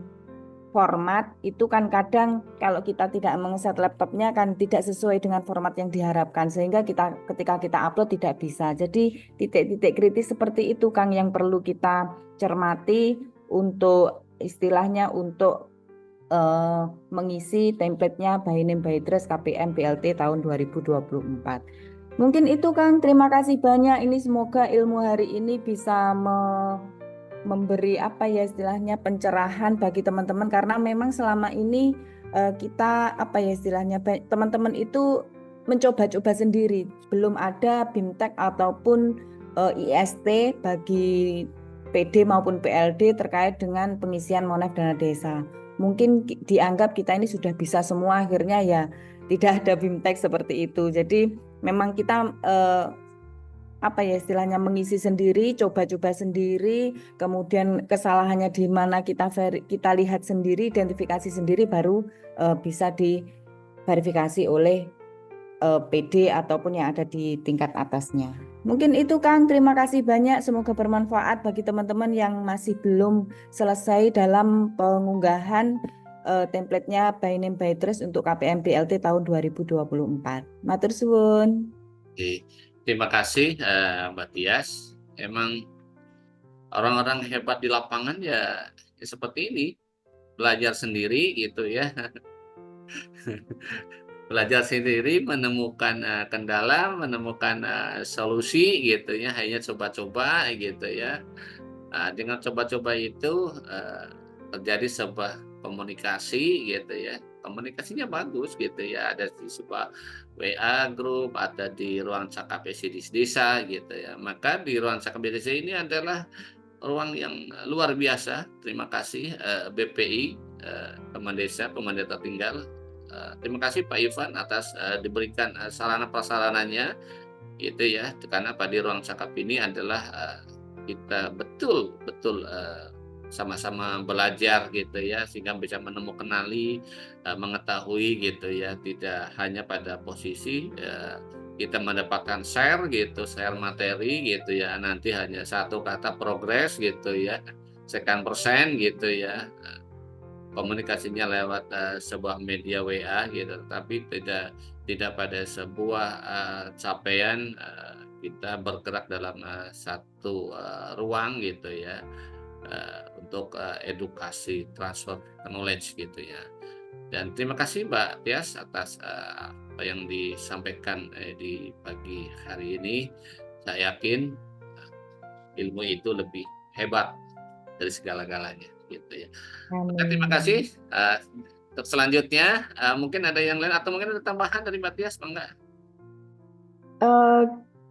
format, itu kan kadang kalau kita tidak mengeset laptopnya kan tidak sesuai dengan format yang diharapkan, sehingga ketika kita upload tidak bisa. Jadi titik-titik kritis seperti itu Kang yang perlu kita cermati untuk istilahnya untuk mengisi templatenya by name by address KPM BLT tahun 2024. Mungkin itu Kang, terima kasih banyak. Ini semoga ilmu hari ini bisa memberi istilahnya pencerahan bagi teman-teman, karena memang selama ini kita istilahnya teman-teman itu mencoba-coba sendiri, belum ada BIMTEK ataupun IST bagi PD maupun PLD terkait dengan pengisian Monef Dana Desa. Mungkin dianggap kita ini sudah bisa semua, akhirnya ya tidak ada BIMTEK seperti itu. Jadi memang kita istilahnya mengisi sendiri, coba-coba sendiri, kemudian kesalahannya di mana kita lihat sendiri, identifikasi sendiri, baru bisa diverifikasi oleh PD ataupun yang ada di tingkat atasnya. Mungkin itu Kang, terima kasih banyak, semoga bermanfaat bagi teman-teman yang masih belum selesai dalam pengunggahan templatenya by name by address untuk KPM BLT tahun 2024. Matur suwun. Oke. Terima kasih Mbak Tias. Emang orang-orang hebat di lapangan ya seperti ini, belajar sendiri gitu ya. Belajar sendiri, menemukan kendala, menemukan solusi gitu ya, hanya coba-coba gitu ya. Dengan coba-coba itu terjadi sebuah komunikasi gitu ya. Komunikasinya bagus gitu ya, ada di sebuah WA group, ada di ruang cakap di desa gitu ya. Maka di ruang cakap desa ini adalah ruang yang luar biasa. Terima kasih BPI, teman desa, pemandu tertinggal. Terima kasih Pak Ivan atas diberikan sarana prasarananya gitu ya, karena di ruang cakap ini adalah kita betul-betul sama-sama belajar gitu ya, sehingga bisa kenali, mengetahui gitu ya, tidak hanya pada posisi kita mendapatkan share materi gitu ya, nanti hanya satu kata progres gitu ya, sekian persen gitu ya, komunikasinya lewat sebuah media WA gitu, tapi tidak pada sebuah capaian kita bergerak dalam satu ruang gitu ya, untuk edukasi transfer knowledge gitu ya. Dan terima kasih Mbak Tias atas apa yang disampaikan di pagi hari ini. Saya yakin ilmu itu lebih hebat dari segala-galanya gitu ya. Oke, terima kasih. Amin. Untuk selanjutnya mungkin ada yang lain atau mungkin ada tambahan dari Mbak Tias, enggak? Eh,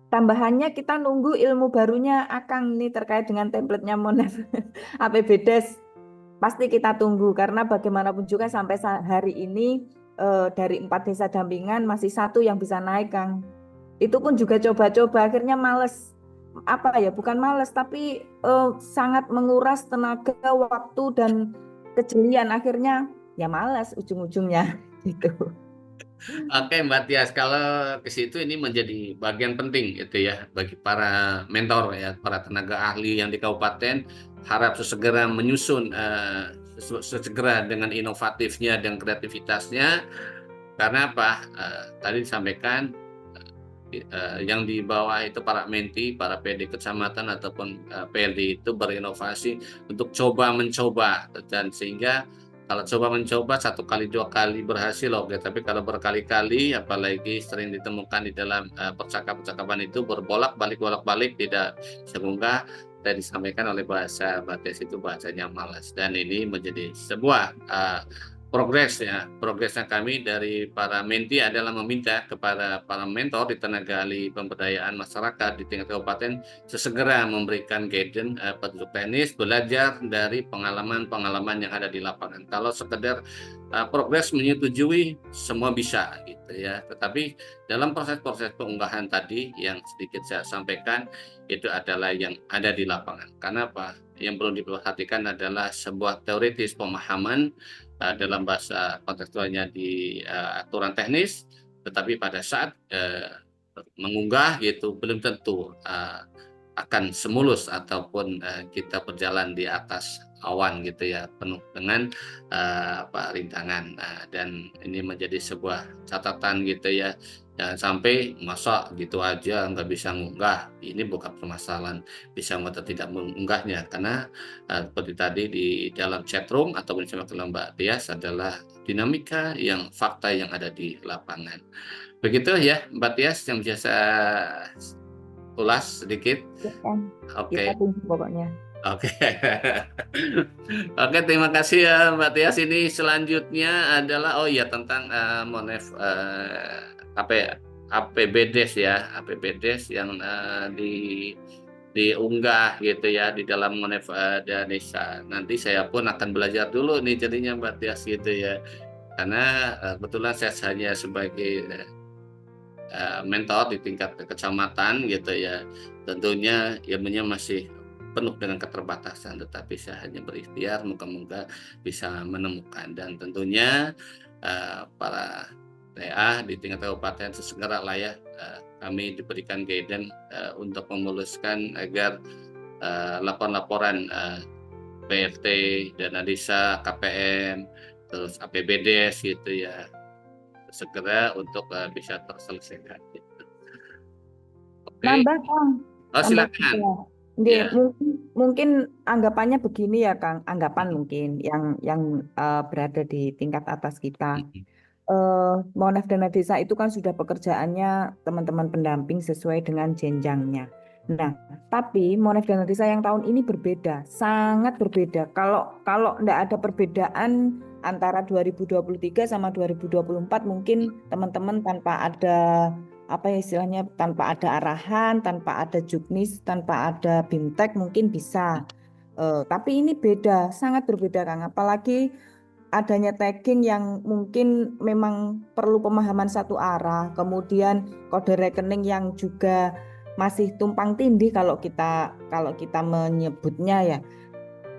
Tambahannya kita nunggu ilmu barunya Akang nih terkait dengan template-nya Monef APBDes. Pasti kita tunggu karena bagaimanapun juga sampai hari ini dari 4 desa dampingan masih satu yang bisa naik, Kang. Itu pun juga coba-coba akhirnya males. Apa ya, bukan males tapi sangat menguras tenaga, waktu dan kejelian, akhirnya ya males ujung-ujungnya gitu. Oke Mbak Tias, kalau ke situ ini menjadi bagian penting gitu ya bagi para mentor ya, para tenaga ahli yang di kabupaten harap sesegera menyusun sesegera dengan inovatifnya dan kreativitasnya karena apa? Tadi disampaikan yang di bawah itu para menti, para PD kecamatan ataupun PLD itu berinovasi untuk coba mencoba dan sehingga kalau coba mencoba 1 kali 2 kali berhasil oke, tapi kalau berkali-kali apalagi sering ditemukan di dalam percakapan-percakapan itu bolak-balik tidak semoga tadi disampaikan oleh bahasa Bates itu bahasanya malas dan ini menjadi sebuah progresnya kami dari para menti adalah meminta kepada para mentor di tenaga ahli pemberdayaan masyarakat di tingkat kabupaten sesegera memberikan guidance petunjuk teknis belajar dari pengalaman-pengalaman yang ada di lapangan. Kalau sekedar progres menyetujui semua bisa gitu ya, tetapi dalam proses-proses pengunggahan tadi yang sedikit saya sampaikan itu adalah yang ada di lapangan. Karena apa? Yang perlu diperhatikan adalah sebuah teoritis pemahaman dalam bahasa kontekstualnya di aturan teknis, tetapi pada saat mengunggah gitu belum tentu akan semulus ataupun kita berjalan di atas awan gitu ya penuh dengan rintangan dan ini menjadi sebuah catatan gitu ya. Jangan sampai masa gitu aja nggak bisa mengunggah. Ini bukan permasalahan bisa atau tidak mengunggahnya karena seperti tadi di dalam chatroom ataupun sama Mbak Tias adalah dinamika yang fakta yang ada di lapangan. Begitu ya Mbak Tias yang bisa saya ulas sedikit. Ya, Kang. Kita Oke. tunggu pokoknya. Oke. Oke, terima kasih ya Mbak Tias. Ini selanjutnya adalah oh iya tentang Monef apa ya? APBDes ya, APBDes yang diunggah gitu ya di dalam Monef Danesa. Nanti saya pun akan belajar dulu nih jadinya Mbak Tias gitu ya. Karena kebetulan saya hanya sebagai mentor di tingkat kecamatan gitu ya. Tentunya ilmunya masih penuh dengan keterbatasan, tetapi saya hanya berikhtiar moga-moga bisa menemukan dan tentunya para TA di tingkat kabupaten sesegera lah ya kami diberikan guidance untuk memuluskan agar laporan-laporan PRT, dana desa, KPM, terus APBDes gitu ya segera untuk bisa terselesaikan. Gitu. Oke, Nambah, Kang. oh Tambah silakan. juga. Nggih, Ya. mungkin anggapannya begini ya, Kang. Anggapan mungkin yang berada di tingkat atas kita. Monef Dana Desa itu kan sudah pekerjaannya teman-teman pendamping sesuai dengan jenjangnya. Nah, tapi Monef Dana Desa yang tahun ini berbeda, sangat berbeda. Kalau kalau enggak ada perbedaan antara 2023 sama 2024, mungkin teman-teman tanpa ada apa ya istilahnya, tanpa ada arahan, tanpa ada juknis, tanpa ada bimtek mungkin bisa. Tapi ini beda, sangat berbeda, Kang. Apalagi adanya tagging yang mungkin memang perlu pemahaman satu arah, kemudian kode rekening yang juga masih tumpang tindih kalau kita menyebutnya ya.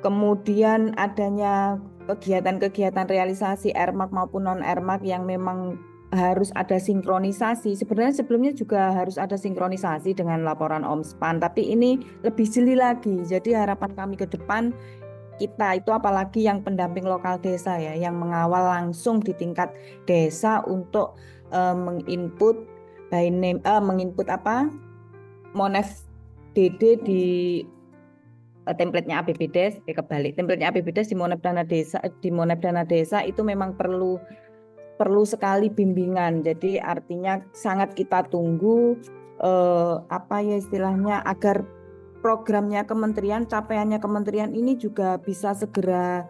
Kemudian adanya kegiatan-kegiatan realisasi RMAK maupun non RMAK yang memang harus ada sinkronisasi. Sebenarnya sebelumnya juga harus ada sinkronisasi dengan laporan Omspan, tapi ini lebih jeli lagi. Jadi harapan kami ke depan kita itu apalagi yang pendamping lokal desa ya, yang mengawal langsung di tingkat desa untuk menginput by name, menginput apa Monef DD di template-nya APBDes, kebalik, template-nya APBDes di Monef Dana Desa itu memang perlu sekali bimbingan. Jadi artinya sangat kita tunggu apa ya istilahnya agar programnya kementerian, capaiannya kementerian ini juga bisa segera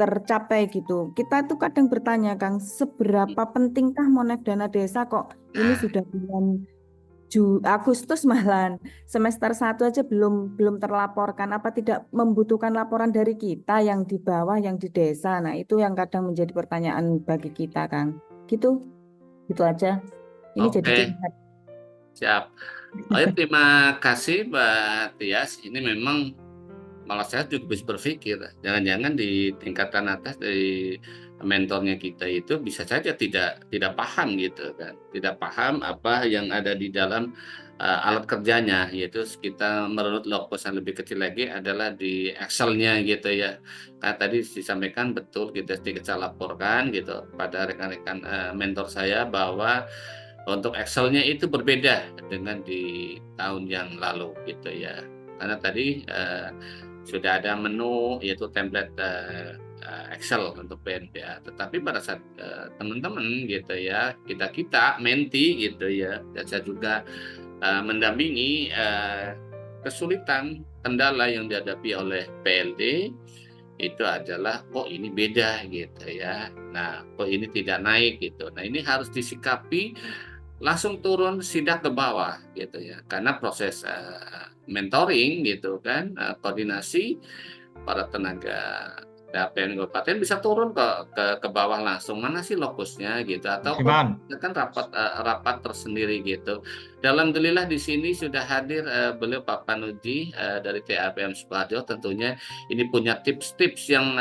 tercapai gitu. Kita tuh kadang bertanya, Kang, seberapa pentingkah Monef Dana Desa kok ini Nah, sudah bulan Agustus malahan semester 1 aja belum terlaporkan. Apa tidak membutuhkan laporan dari kita yang di bawah, yang di desa? Nah, itu yang kadang menjadi pertanyaan bagi kita, Kang. Gitu, gitu aja. Ini jadi oke, curhat. siap. Oh ya, terima kasih Mbak Tias. Ini memang malah saya juga bisa berpikir, jangan-jangan di tingkatan atas dari mentornya kita itu bisa saja tidak paham gitu kan, tidak paham apa yang ada di dalam alat kerjanya, yaitu kita merunut lokus yang lebih kecil lagi adalah di Excel-nya gitu ya. Karena tadi disampaikan betul, kita sedikit saya laporkan gitu pada rekan-rekan mentor saya bahwa untuk Excel-nya itu berbeda dengan di tahun yang lalu gitu ya. Karena tadi sudah ada menu yaitu template Excel untuk BNPA. Tetapi pada saat teman-teman gitu ya, kita menti gitu ya, dan saya juga mendampingi kesulitan kendala yang dihadapi oleh PLD itu adalah kok ini beda gitu ya. Nah, kok ini tidak naik gitu. Nah, ini harus disikapi langsung turun sidak ke bawah gitu ya. Karena proses mentoring gitu kan, koordinasi para tenaga DAPM kabupaten bisa turun ke bawah langsung, mana sih lokusnya gitu, ataupun Siman. kan rapat tersendiri gitu. Alhamdulillah di sini sudah hadir beliau Pak Panuji dari TAPM Sukoharjo. Tentunya ini punya tips-tips yang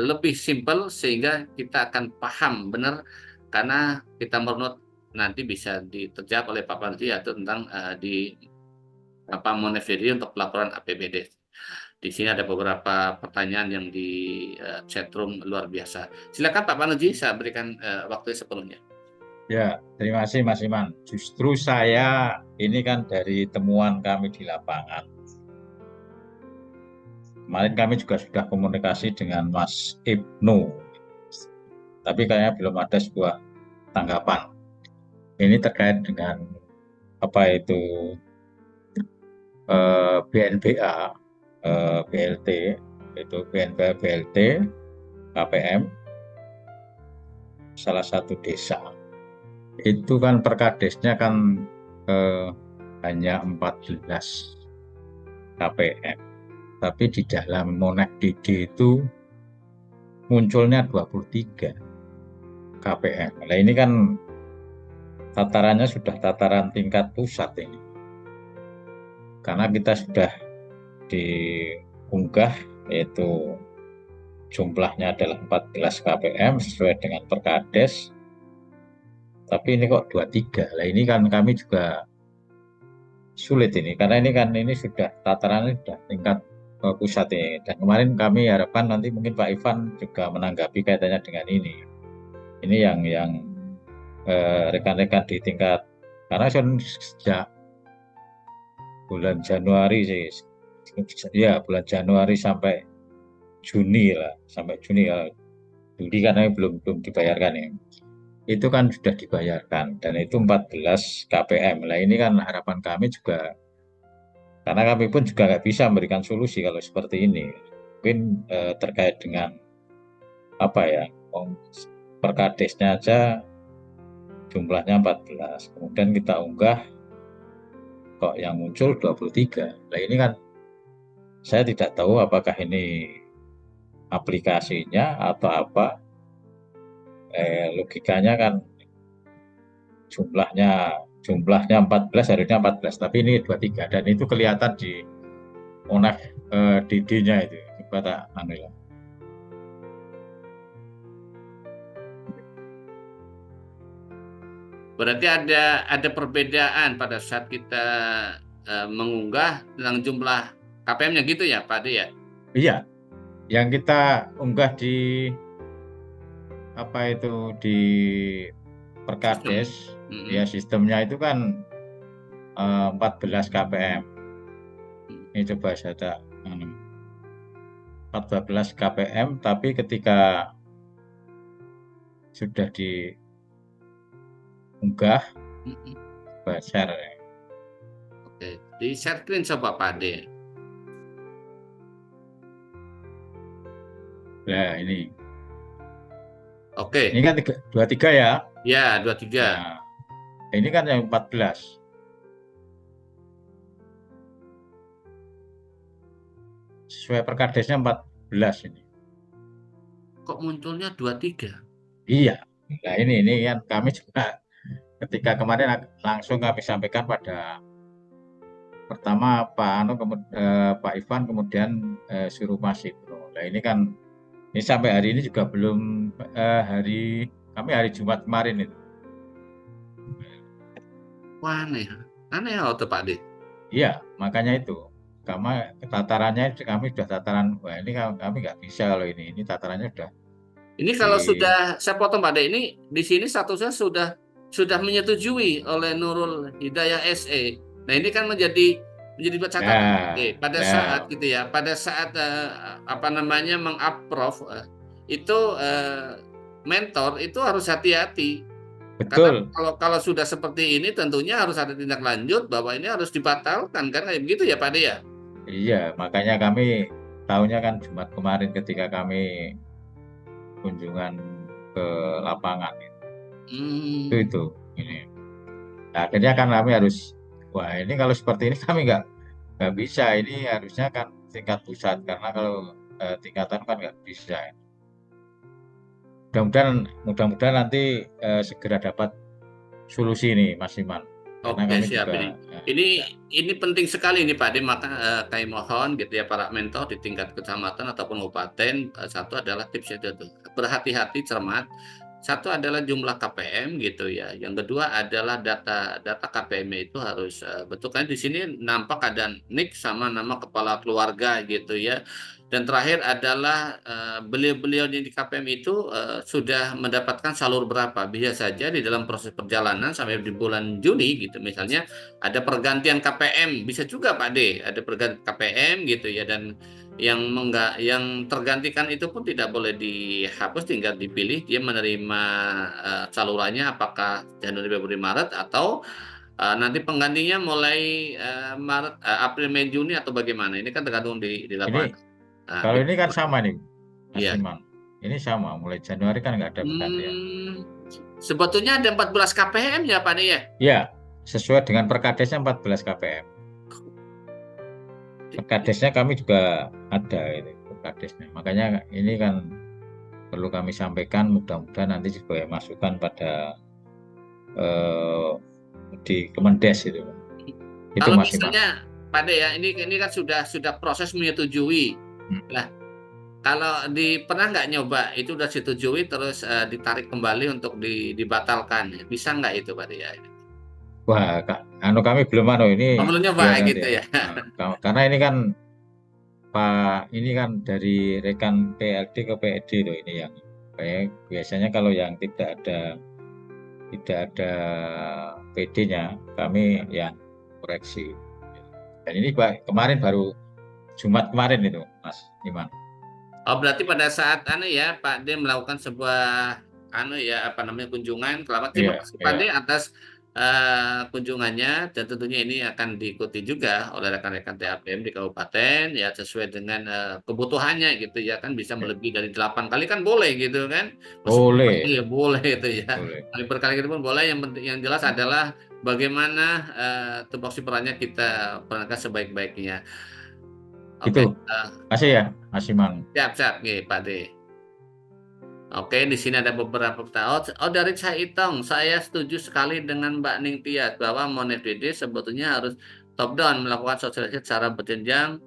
lebih simpel sehingga kita akan paham benar, karena kita menurut nanti bisa diterjawab oleh Pak Panuji yaitu tentang di apa Moneveri untuk pelaporan APBD. Di sini ada beberapa pertanyaan yang di chatroom luar biasa. Silakan Pak Panuji, saya berikan waktu sepenuhnya. Ya, terima kasih Mas Iman. Justru saya ini kan dari temuan kami di lapangan. Kemarin kami juga sudah komunikasi dengan Mas Ibnu, tapi kayaknya belum ada sebuah tanggapan. Ini terkait dengan apa itu BNPA, BLT, itu BNPA BLT, KPM, salah satu desa. Itu kan perkadesnya kan hanya 14 KPM. Tapi di dalam Monef DD itu munculnya 23 KPM. Nah ini kan tatarannya sudah tataran tingkat pusat ini. Karena kita sudah diunggah yaitu jumlahnya adalah 14 KPM sesuai dengan Perkades. Tapi ini kok 23. Nah ini kan kami juga sulit ini karena ini sudah tatarannya sudah tingkat pusat ini. Dan kemarin kami harapkan nanti mungkin Pak Ivan juga menanggapi kaitannya dengan ini. Ini yang rekan-rekan di tingkat, karena sejak bulan Januari sih, ya bulan Januari sampai Juni lah, sampai Juni ya, Juli karena belum dibayarkan ya. Itu kan sudah dibayarkan dan itu 14 KPM. Nah ini kan harapan kami juga, karena kami pun juga nggak bisa memberikan solusi kalau seperti ini. Mungkin terkait dengan apa ya, Perkadesnya aja jumlahnya 14, kemudian kita unggah kok yang muncul 23. Nah ini kan saya tidak tahu apakah ini aplikasinya atau apa. Logikanya kan jumlahnya 14 harusnya 14, tapi ini 23 dan itu kelihatan di Monef DD-nya itu. Coba tak anu ya. Berarti ada perbedaan pada saat kita mengunggah tentang jumlah KPM-nya gitu ya, Pak Ade ya? Iya, yang kita unggah di apa itu di Perkades, Mm-mm. ya sistemnya itu kan 14 kpm. Ini coba saya tak 14 kpm, tapi ketika sudah diunggah, Mm-mm. share. Oke, di share screen coba Pak Ade. Nah, ini Oke, kan 23 ya. ya 23. Nah, ini kan yang 14. Sesuai Perkadesnya 14 ini. Kok munculnya 23? Iya. Nah, ini kan kami juga ketika kemarin langsung kami sampaikan pada pertama Pak Ivan, kemudian suruh Mas Ibnu. Nah, ini kan ini sampai hari ini juga belum hari Jumat kemarin itu. Wah, aneh. Aneh auto Pak Ade. Iya, makanya itu. Tatarannya kami sudah tataran, wah ini kami nggak bisa kalau ini tatarannya sudah Ini di, kalau sudah saya potong Pak Ade, ini di sini statusnya sudah menyetujui oleh Nurul Hidayah SE. Nah, ini kan menjadi catatan Pak Ade. nah, Pada saat nah, gitu ya, pada saat apa namanya mengapprove itu mentor itu harus hati-hati. Karena betul. kalau sudah seperti ini tentunya harus ada tindak lanjut bahwa ini harus dibatalkan kan kayak begitu ya Pak Ade ya. Iya, makanya kami tahunya kan Jumat kemarin ketika kami kunjungan ke lapangan Hmm. itu ini. Nah, akhirnya kan kami harus, wah ini kalau seperti ini kami nggak bisa. Ini harusnya kan tingkat pusat karena kalau tingkatan kan nggak bisa. Mudah-mudahan nanti segera dapat solusi ini, Mas Iman. Karena Oke, kami siap juga ini. Ini ya, ini penting sekali nih Pak Ade, maka kami mohon gitu ya para mentor di tingkat kecamatan ataupun kabupaten, satu adalah tipsnya itu tuh, berhati-hati cermat. Satu adalah jumlah KPM gitu ya. Yang kedua adalah data KPM itu harus betul kan di sini nampak ada NIK sama nama kepala keluarga gitu ya. Dan terakhir adalah beliau-beliau yang di KPM itu sudah mendapatkan salur berapa. Bisa saja di dalam proses perjalanan sampai di bulan Juni gitu misalnya ada pergantian KPM. Bisa juga Pak D, ada pergantian KPM gitu ya. Dan yang tergantikan itu pun tidak boleh dihapus, tinggal dipilih dia menerima salurannya apakah Januari, Februari, Maret atau nanti penggantinya mulai Maret, April, Mei, Juni atau bagaimana. Ini kan tergantung di ini lapangan. Nah, kalau itu ini kan sama nih, Mas ya. Iman. Ini sama, mulai Januari kan nggak ada pergantian. Hmm, sebetulnya ada 14 KPM ya Pak De ya. Ya, sesuai dengan Perkadesnya 14 kpm. Perkadesnya kami juga ada ini Perkadesnya. Makanya ini kan perlu kami sampaikan, mudah-mudahan nanti juga masukan pada eh, di Kemendes itu. Itu Kalau Mas Iman. misalnya Pak De ya, ini kan sudah proses menyetujui. Hmm. Lah, kalau pernah nggak nyoba itu udah disetujui terus ditarik kembali untuk dibatalkan, bisa nggak itu Pak De ya? Wah, kami belum Oh, ini belum nyoba biar nanti gitu ya. ya. Karena ini kan ini kan dari rekan PLD ke PED loh ini yang biasanya kalau yang tidak ada PD-nya kami yang koreksi. Dan ini kemarin baru Jumat kemarin itu Mas Iman. Oh, berarti pada saat ya Pak D melakukan sebuah ya apa namanya kunjungan. Terima Iya, kasih Pak D iya. atas kunjungannya dan tentunya ini akan diikuti juga oleh rekan-rekan TAPM di kabupaten ya sesuai dengan kebutuhannya gitu ya kan bisa Iya. melebihi dari 8 kali kan boleh gitu kan. Masuk Boleh, ya boleh itu ya. boleh. Kali berkali itu pun boleh yang penting yang jelas adalah bagaimana tupoksi perannya kita perankan sebaik-baiknya. Gitu. Oke, Kasih ya Mas Iman. siap-siap nih Pak D. Oke, di sini ada beberapa pertanyaan. Dari Cah Itong, saya setuju sekali dengan Mbak Ning Tias bahwa Monet BD sebetulnya harus top down melakukan sosialisasi secara berjenjang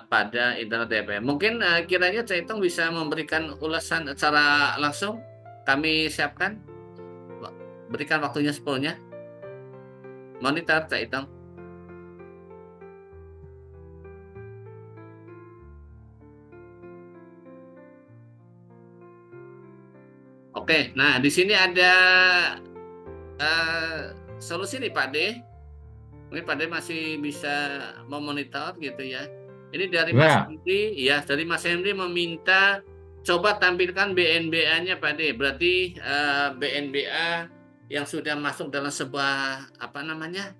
pada internet DPR. Mungkin kiranya Cah Itong bisa memberikan ulasan secara langsung. Kami siapkan, berikan waktunya sepenuhnya. Monitor Cah Itong. Oke, nah di sini ada solusi nih Pak D. Mungkin Pak D masih bisa memonitor gitu ya. Ini dari Mas Ya, Hendy, ya dari Mas Hendy meminta coba tampilkan BNBA-nya Pak D. Berarti BNBA yang sudah masuk dalam sebuah apa namanya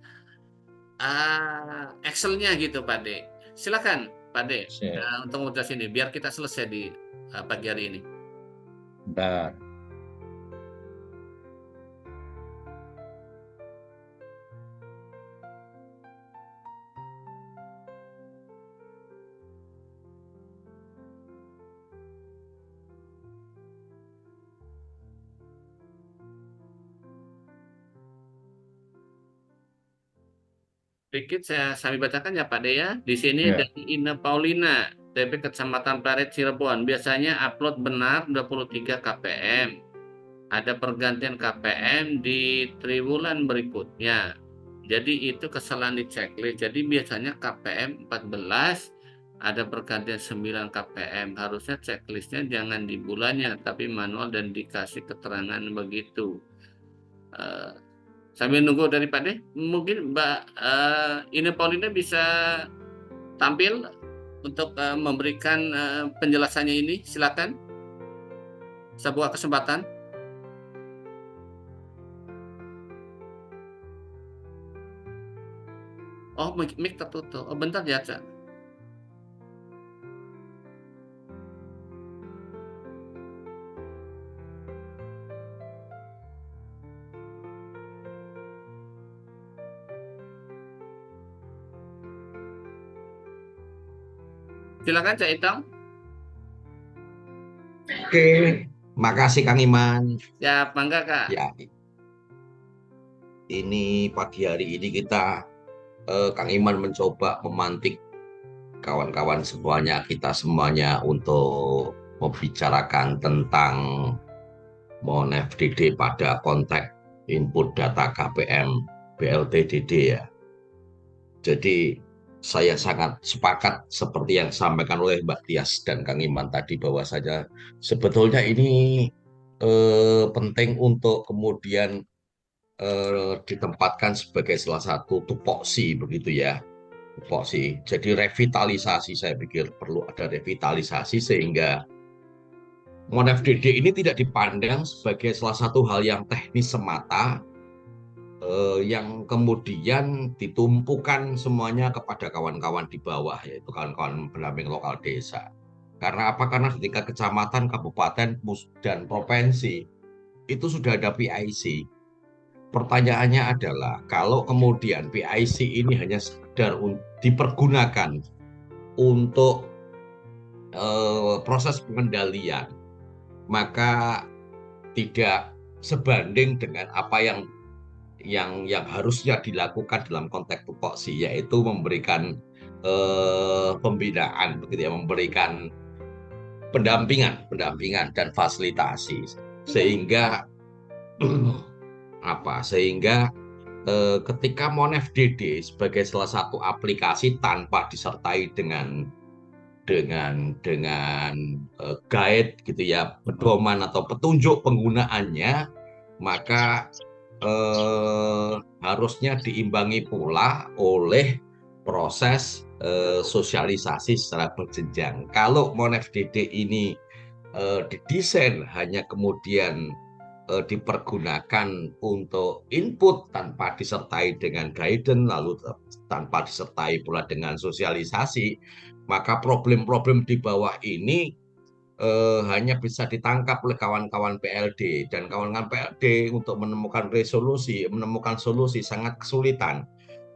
Excel-nya gitu Pak D. Silakan Pak D sip. untuk mudah sini biar kita selesai di pagi hari ini. Bentar. Sedikit saya sambil bacakan ya Pak De ya. Di sini Ya, dari Ina Paulina, TP Kecamatan Parit Cirebon. Biasanya upload benar 23 KPM. Ada pergantian KPM di triwulan berikutnya. Jadi itu kesalahan di checklist. Jadi biasanya KPM 14 ada pergantian 9 KPM. Harusnya checklistnya jangan di bulannya, tapi manual dan dikasih keterangan begitu. Eh, Sambil nunggu dari Pak De, mungkin Mbak Ine Paulina bisa tampil untuk memberikan penjelasannya ini. Silakan, sebuah kesempatan. Oh, mic tertutup. Oh, bentar ya, Cak. Silakan, Cak Itong. Oke, makasih Kang Iman. Ya, bangga, Kak. Ya, ini pagi hari ini kita Kang Iman mencoba memantik kawan-kawan semuanya, kita semuanya untuk membicarakan tentang MON FDD pada konteks input data KPM BLTDD ya. Jadi saya sangat sepakat seperti yang disampaikan oleh Mbak Tias dan Kang Iman tadi bahwasanya sebetulnya ini penting untuk kemudian ditempatkan sebagai salah satu tupoksi begitu ya, tupoksi. Jadi revitalisasi, saya pikir perlu ada revitalisasi sehingga MON FDD ini tidak dipandang sebagai salah satu hal yang teknis semata, yang kemudian ditumpukan semuanya kepada kawan-kawan di bawah, yaitu kawan-kawan pendamping lokal desa. Karena apa? Karena di tingkat kecamatan, kabupaten, dan provinsi itu sudah ada PIC. Pertanyaannya adalah, kalau kemudian PIC ini hanya sekedar dipergunakan untuk proses pengendalian, maka tidak sebanding dengan apa yang harusnya dilakukan dalam konteks tupoksi, yaitu memberikan pembinaan, begitu ya, memberikan pendampingan dan fasilitasi, sehingga sehingga ketika MON FDD sebagai salah satu aplikasi tanpa disertai dengan guide gitu ya, pedoman atau petunjuk penggunaannya, maka harusnya diimbangi pula oleh proses sosialisasi secara berjenjang. Kalau MON FDD ini didesain hanya kemudian dipergunakan untuk input tanpa disertai dengan guidance, lalu tanpa disertai pula dengan sosialisasi, maka problem-problem di bawah ini hanya bisa ditangkap oleh kawan-kawan PLD, dan kawan-kawan PLD untuk menemukan solusi sangat kesulitan.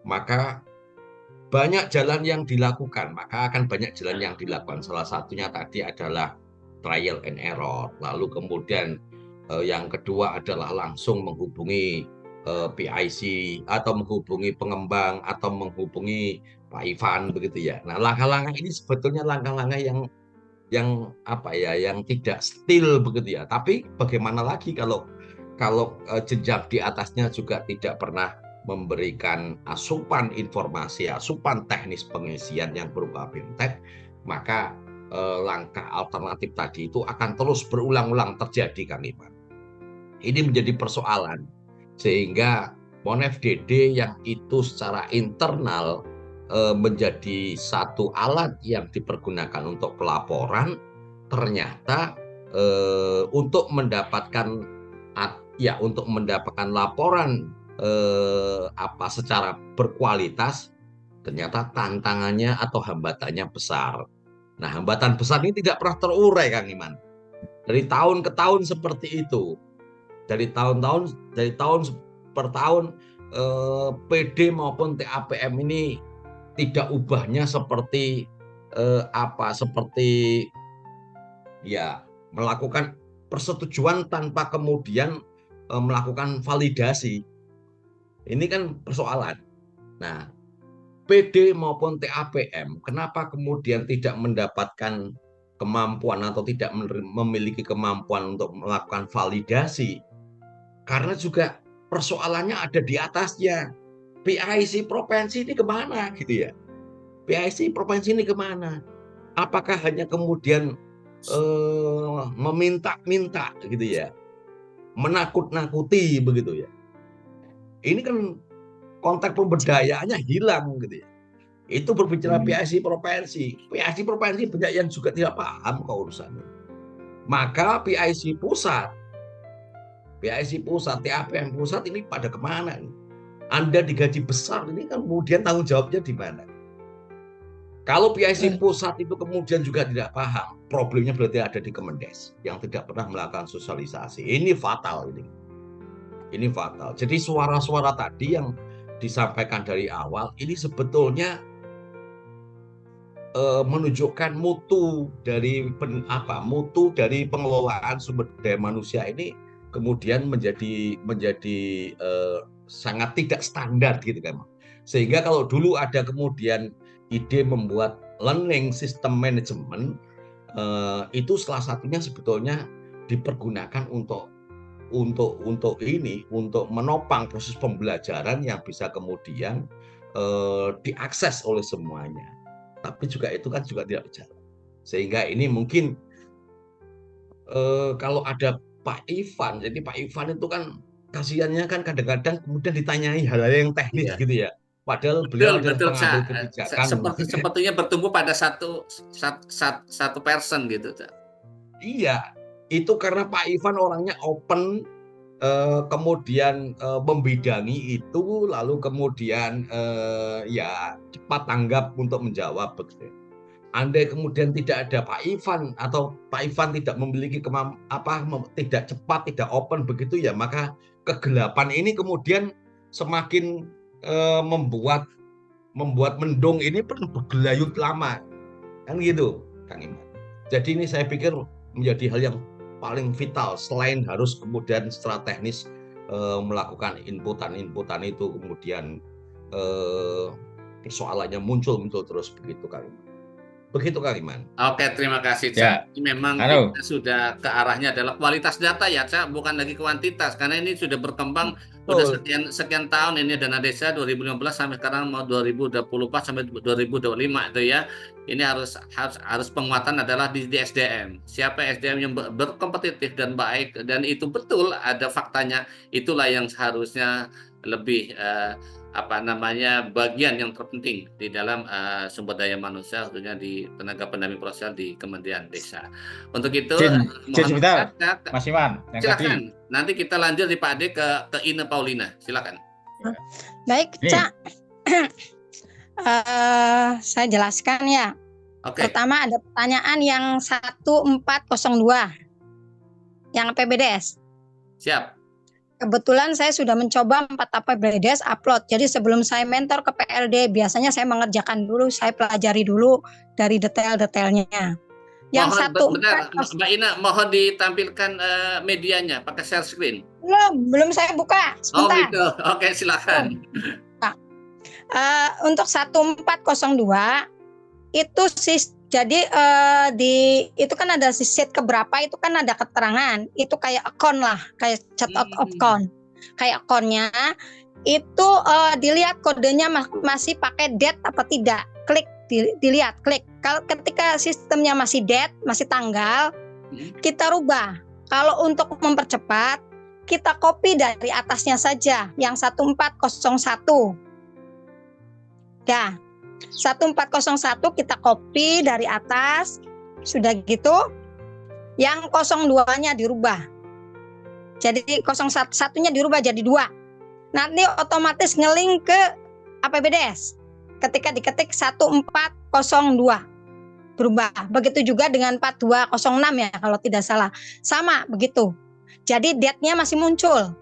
Maka banyak jalan yang dilakukan, salah satunya tadi adalah trial and error, lalu kemudian yang kedua adalah langsung menghubungi PIC atau menghubungi pengembang atau menghubungi Pak Ivan begitu ya. Nah, langkah-langkah ini sebetulnya langkah-langkah yang tidak still begitu ya. Tapi bagaimana lagi kalau jejak di atasnya juga tidak pernah memberikan asupan informasi, asupan teknis pengisian yang berupa BIMTEK, maka langkah alternatif tadi itu akan terus berulang-ulang terjadi, Kang Iman. Ini menjadi persoalan, sehingga MonFDD yang itu secara internal menjadi satu alat yang dipergunakan untuk pelaporan, ternyata untuk mendapatkan laporan secara berkualitas, ternyata tantangannya atau hambatannya besar. Nah, hambatan besar ini tidak pernah terurai, Kang Iman. Dari tahun ke tahun seperti itu. Dari tahun per tahun PD maupun TAPM ini tidak ubahnya seperti melakukan persetujuan tanpa kemudian melakukan validasi. Ini kan persoalan. Nah, PD maupun TAPM kenapa kemudian tidak mendapatkan kemampuan atau tidak memiliki kemampuan untuk melakukan validasi? Karena juga persoalannya ada di atasnya. PIC provinsi ini kemana gitu ya? PIC provinsi ini kemana? Apakah hanya kemudian meminta-minta gitu ya? Menakut-nakuti begitu ya? Ini kan konteks pemberdayaannya hilang gitu ya. Itu berbicara PIC provinsi. PIC provinsi banyak yang juga tidak paham kok urusannya. Maka PIC pusat, TAPM pusat ini pada kemana nih? Anda digaji besar, ini kan kemudian tanggung jawabnya di mana? Kalau PIC pusat itu kemudian juga tidak paham, problemnya berarti ada di Kemendes yang tidak pernah melakukan sosialisasi. Ini fatal ini. Ini fatal. Jadi suara-suara tadi yang disampaikan dari awal ini sebetulnya menunjukkan mutu dari pengelolaan sumber daya manusia ini kemudian menjadi sangat tidak standar gitu kan. Sehingga kalau dulu ada kemudian ide membuat learning system management, itu salah satunya sebetulnya dipergunakan untuk menopang proses pembelajaran yang bisa kemudian diakses oleh semuanya. Tapi juga itu kan juga tidak berjalan. Sehingga ini mungkin kalau ada Pak Ivan, jadi Pak Ivan itu kan kasihannya kan kadang-kadang kemudian ditanyai hal-hal yang teknis gitu ya. Padahal beliau adalah pengambil kebijakan. Sepertinya bertumbuh pada satu person gitu. Iya, itu karena Pak Ivan orangnya open, kemudian membidangi itu, lalu kemudian cepat tanggap untuk menjawab begitu. Andai kemudian tidak ada Pak Ivan atau Pak Ivan tidak memiliki tidak cepat, tidak open begitu ya, maka kegelapan ini kemudian semakin membuat mendung ini bergelayut lama, kan gitu, Kang Iman. Jadi ini saya pikir menjadi hal yang paling vital selain harus kemudian secara teknis melakukan inputan itu, kemudian persoalannya muncul terus begitu, Kang Iman. Begitu, Kang Iman. Oke, terima kasih, Cak. Ini memang kita sudah ke arahnya adalah kualitas data ya, Cak, bukan lagi kuantitas, karena ini sudah berkembang sudah sekian tahun ini, dana desa 2015 sampai sekarang mau 2024 sampai 2025 itu ya. Ini harus penguatan adalah di SDM. Siapa SDM yang berkompetitif dan baik, dan itu betul ada faktanya, itulah yang seharusnya lebih bagian yang terpenting di dalam sumber daya manusia, khususnya di tenaga pendamping sosial di Kementerian Desa. Untuk itu sebentar, Mas Iman, silakan. Nanti kita lanjut di Pak Ade ke Ine Paulina, silakan. Baik, Cak. Saya jelaskan ya. Pertama ada pertanyaan yang 1402 yang PBDS. Siap. Kebetulan saya sudah mencoba 4 PBDS upload. Jadi sebelum saya mentor ke PLD, biasanya saya mengerjakan dulu, saya pelajari dulu dari detail-detailnya. Yang Mbak Ina, mohon ditampilkan medianya, pakai share screen. Belum saya buka. Sebentar. Oh gitu, oke, silakan. Untuk 1402 itu jadi itu kan ada sheet keberapa, itu kan ada keterangan, itu kayak account lah, kayak chart of account, kayak accountnya itu dilihat kodenya masih pakai date apa tidak, klik dilihat, klik. Kalau ketika sistemnya masih date, masih tanggal, kita rubah. Kalau untuk mempercepat, kita copy dari atasnya saja, yang 1401. Ya, 1401 kita copy dari atas, sudah gitu, yang 02-nya dirubah. Jadi 01-nya dirubah jadi 2. Nanti otomatis ngelink ke APBDes. Ketika diketik 1402 berubah. Begitu juga dengan 4206 ya kalau tidak salah. Sama begitu. Jadi date-nya masih muncul.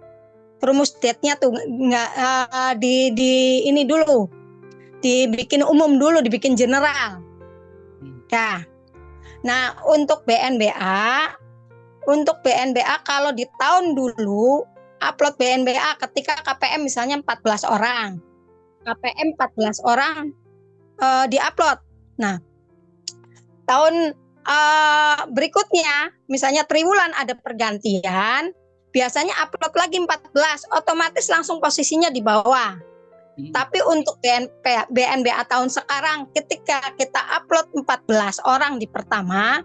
Rumus date-nya tuh nggak di ini dulu. Dibikin umum dulu, dibikin general. Ya. Nah, untuk BNBA kalau di tahun dulu upload BNBA ketika KPM misalnya 14 orang. KPM 14 orang diupload. Nah, tahun berikutnya misalnya triwulan ada pergantian, biasanya upload lagi 14, otomatis langsung posisinya di bawah. Tapi untuk BNBA tahun sekarang ketika kita upload 14 orang di pertama,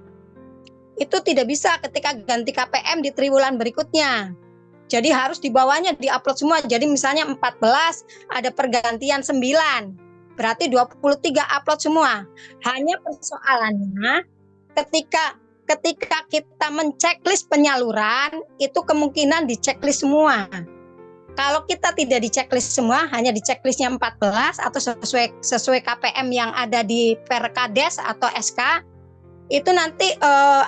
itu tidak bisa ketika ganti KPM di triwulan berikutnya. Jadi harus di bawahnya diupload semua. Jadi misalnya 14 ada pergantian 9. Berarti 23 upload semua. Hanya persoalannya ketika kita men-checklist penyaluran itu kemungkinan di-checklist semua. Kalau kita tidak di-checklist semua, hanya di-checklistnya 14 atau sesuai KPM yang ada di Perkades atau SK, itu nanti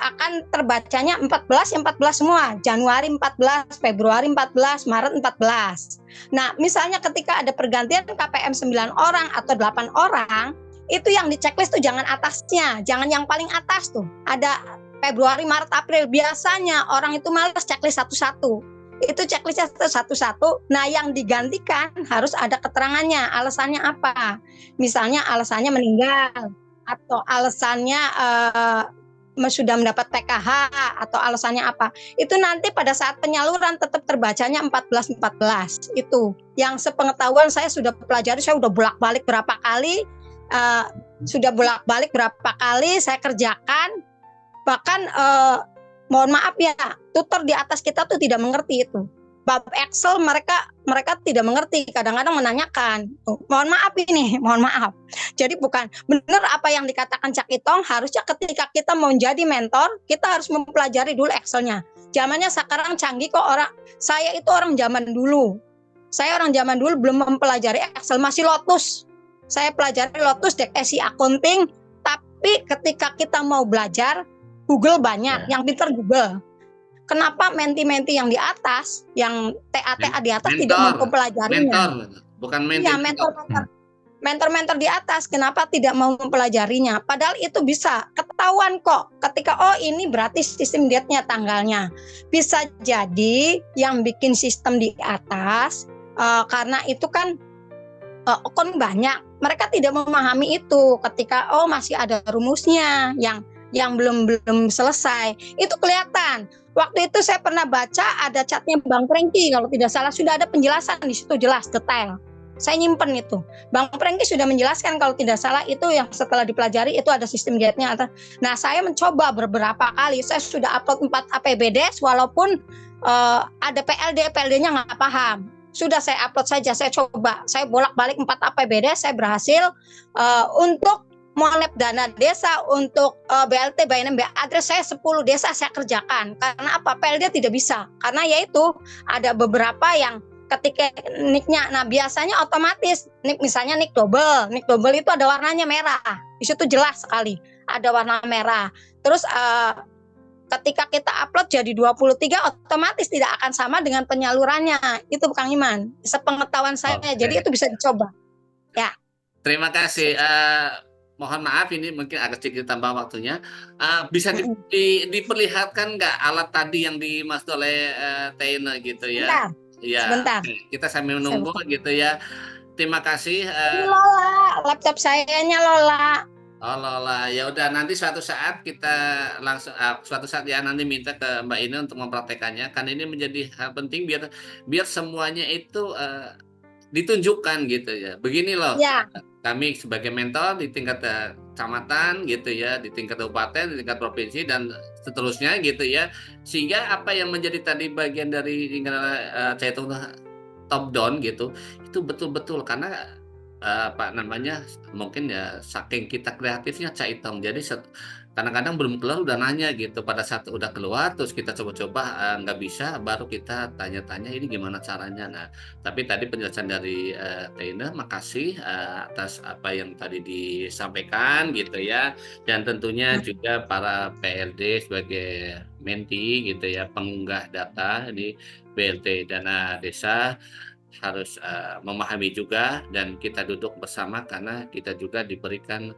akan terbacanya 14 semua. Januari 14, Februari 14, Maret 14. Nah, misalnya ketika ada pergantian KPM 9 orang atau 8 orang, itu yang di-checklist tuh jangan atasnya, jangan yang paling atas tuh. Ada Februari, Maret, April. Biasanya orang itu malas checklist satu-satu. Itu checklistnya satu-satu. Nah, yang digantikan harus ada keterangannya. Alasannya apa? Misalnya alasannya meninggal, atau alasannya sudah mendapat PKH, atau alasannya apa. Itu nanti pada saat penyaluran tetap terbacanya 14. Itu yang sepengetahuan saya sudah pelajari, saya sudah bolak-balik berapa kali. Saya kerjakan. Bahkan mohon maaf ya, tutor di atas kita tuh tidak mengerti itu. Bab Excel mereka tidak mengerti, kadang-kadang menanyakan. Mohon maaf. Jadi bukan benar apa yang dikatakan Cak Itong, harusnya ketika kita mau jadi mentor, kita harus mempelajari dulu Excelnya. Zamannya sekarang canggih kok saya itu orang zaman dulu. Saya orang zaman dulu belum mempelajari Excel, masih Lotus. Saya pelajari Lotus, DXI accounting, tapi ketika kita mau belajar Google banyak, yang pintar Google. Kenapa menti-menti yang di atas, yang TA di atas tidak mau mempelajarinya? Bukan menti. Iya, mentor-mentor di atas, kenapa tidak mau mempelajarinya? Padahal itu bisa ketahuan kok. Ketika ini berarti sistem date-nya, tanggalnya. Bisa jadi yang bikin sistem di atas, karena itu kan banyak. Mereka tidak memahami itu. Ketika masih ada rumusnya yang belum selesai, itu kelihatan. Waktu itu saya pernah baca ada chatnya Bang Prengki, kalau tidak salah sudah ada penjelasan di situ jelas detail. Saya nyimpen itu. Bang Prengki sudah menjelaskan kalau tidak salah itu yang setelah dipelajari itu ada sistem gate-nya. Nah, saya mencoba beberapa kali. Saya sudah upload 4 APBDes walaupun ada PLD-nya nggak paham. Sudah saya upload saja, saya coba. Saya bolak-balik 4 APBDes, saya berhasil untuk Monep dana desa, untuk BLT BNM address saya 10 desa saya kerjakan. Karena apa? PLD tidak bisa. Karena yaitu ada beberapa yang ketika nicknya, nah biasanya otomatis nick, misalnya nick double itu ada warnanya merah. Di situ jelas sekali ada warna merah. Terus ketika kita upload jadi 23 otomatis tidak akan sama dengan penyalurannya. Itu Kang Iman, sepengetahuan saya. Jadi itu bisa dicoba. Ya. Terima kasih. Mohon maaf ini mungkin agak sedikit tambah waktunya. Bisa diperlihatkan nggak alat tadi yang dimaksud oleh Teina gitu ya? Sebentar. Kita sambil menunggu gitu ya. Terima kasih. Lola, laptop sayanya Lola. Oh Lola, ya udah nanti suatu saat kita langsung nanti minta ke Mbak Ine untuk mempraktekannya. Kan ini menjadi hal penting biar semuanya itu ditunjukkan gitu ya. Begini loh. Ya. Kami sebagai mentor di tingkat kecamatan gitu ya, di tingkat kabupaten, di tingkat provinsi, dan seterusnya gitu ya. Sehingga apa yang menjadi tadi bagian dari saya itu top down gitu, itu betul-betul karena apa namanya, mungkin ya saking kita kreatifnya Cak Itong. Jadi kadang-kadang belum keluar udah nanya gitu. Pada saat udah keluar terus kita coba-coba nggak bisa, baru kita tanya-tanya ini gimana caranya. Nah, tapi tadi penjelasan dari Teina, makasih atas apa yang tadi disampaikan gitu ya. Dan tentunya juga para PLD sebagai menti gitu ya, pengunggah data di BLT Dana Desa harus memahami juga, dan kita duduk bersama karena kita juga diberikan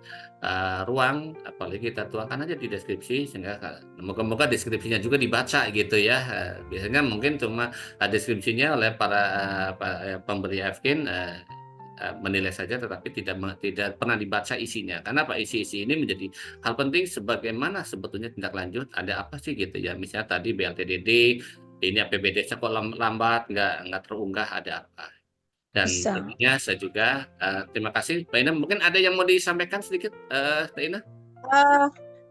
ruang, apalagi kita tuangkan aja di deskripsi sehingga moga-moga deskripsinya juga dibaca gitu ya. Biasanya mungkin cuma deskripsinya oleh para pemberi FKIN menilai saja, tetapi tidak pernah dibaca isinya. Karena apa, isi-isi ini menjadi hal penting sebagaimana sebetulnya tindak lanjut ada apa sih gitu ya. Misalnya tadi BLTDD ini APBD-nya kok lambat, nggak terunggah, ada apa. Dan Bisa. tentunya saya juga terima kasih Mbak Ina. Mungkin ada yang mau disampaikan sedikit Mbak Ina?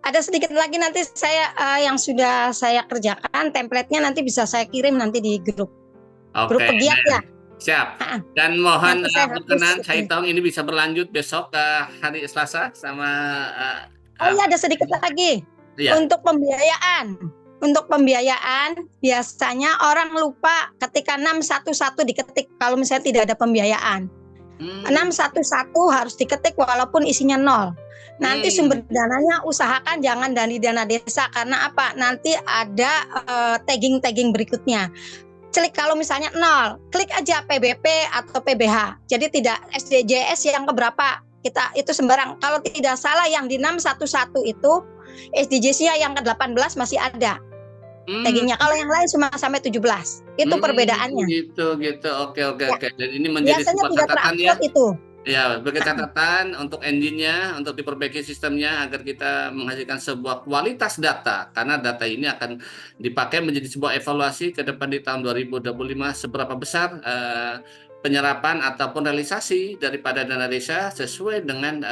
Ada sedikit lagi nanti saya yang sudah saya kerjakan, template-nya nanti bisa saya kirim nanti di grup Oke, pegiat ya. siap. Dan mohon Nanti saya berkenan hapus. Cak Itong ini bisa berlanjut besok hari Selasa sama Oh iya, ada sedikit lagi. Iya. Untuk pembiayaan. Untuk pembiayaan biasanya orang lupa ketika 611 diketik kalau misalnya tidak ada pembiayaan. 611 harus diketik walaupun isinya 0. Nanti sumber dananya usahakan jangan dari dana desa, karena apa? Nanti ada tagging berikutnya. Klik kalau misalnya 0, klik aja PBP atau PBH. Jadi tidak SDJS yang keberapa, kita itu sembarang. Kalau tidak salah yang di 611 itu SDJS yang ke-18 masih ada taggingnya. Kalau yang lain cuma sampai 17. Itu perbedaannya. Gitu. Oke. Ya. Dan ini menjadi Biasanya sebuah tidak catatan ya. terupload itu. Ya, sebagai catatan untuk engine-nya, untuk diperbaiki sistemnya agar kita menghasilkan sebuah kualitas data. Karena data ini akan dipakai menjadi sebuah evaluasi ke depan di tahun 2025 seberapa besar penyerapan ataupun realisasi daripada dana desa sesuai dengan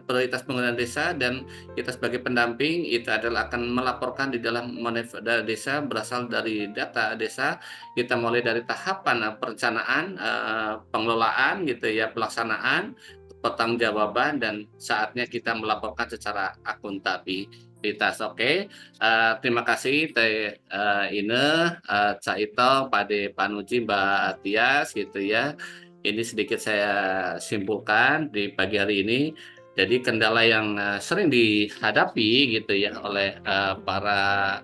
prioritas penggunaan desa, dan kita sebagai pendamping itu adalah akan melaporkan di dalam dana desa berasal dari data desa. Kita mulai dari tahapan perencanaan, pengelolaan gitu ya, pelaksanaan, pertanggungjawaban, dan saatnya kita melaporkan secara akuntabilitas. Oke. Terima kasih Teh Ine, Cak Itong, Pak Panuji, Mbak Tias gitu ya. Ini sedikit saya simpulkan di pagi hari ini. Jadi kendala yang sering dihadapi gitu ya oleh para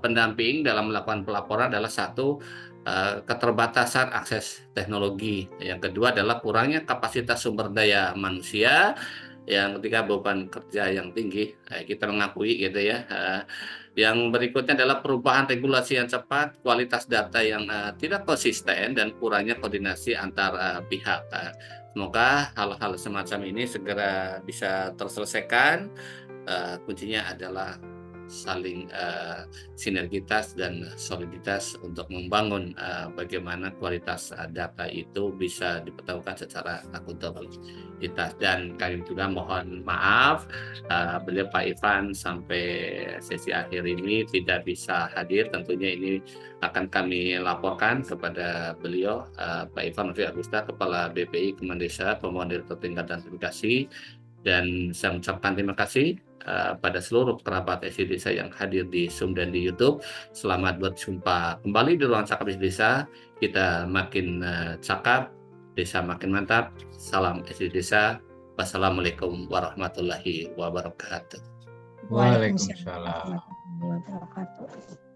pendamping dalam melakukan pelaporan adalah satu, keterbatasan akses teknologi. Yang kedua adalah kurangnya kapasitas sumber daya manusia. Yang ketiga beban kerja yang tinggi, kita mengakui gitu ya. Yang berikutnya adalah perubahan regulasi yang cepat, kualitas data yang tidak konsisten, dan kurangnya koordinasi antar pihak. Semoga hal-hal semacam ini segera bisa terselesaikan. Kuncinya adalah saling sinergitas dan soliditas untuk membangun bagaimana kualitas data itu bisa dipertahankan secara akuntabilitas. Dan kami juga mohon maaf beliau Pak Ivan sampai sesi akhir ini tidak bisa hadir. Tentunya ini akan kami laporkan kepada beliau, Pak Ivan Novi Agusta, Kepala BPI Kemendesa, Pemohon Direktur Tingkat dan Sertifikasi. Dan saya mengucapkan terima kasih pada seluruh kerabat SI Desa yang hadir di Zoom dan di YouTube. Selamat berjumpa kembali di ruang cakap SI Desa. Kita makin cakap, desa makin mantap. Salam SI Desa. Wassalamualaikum warahmatullahi wabarakatuh. Waalaikumsalam. Warahmatullahi wabarakatuh.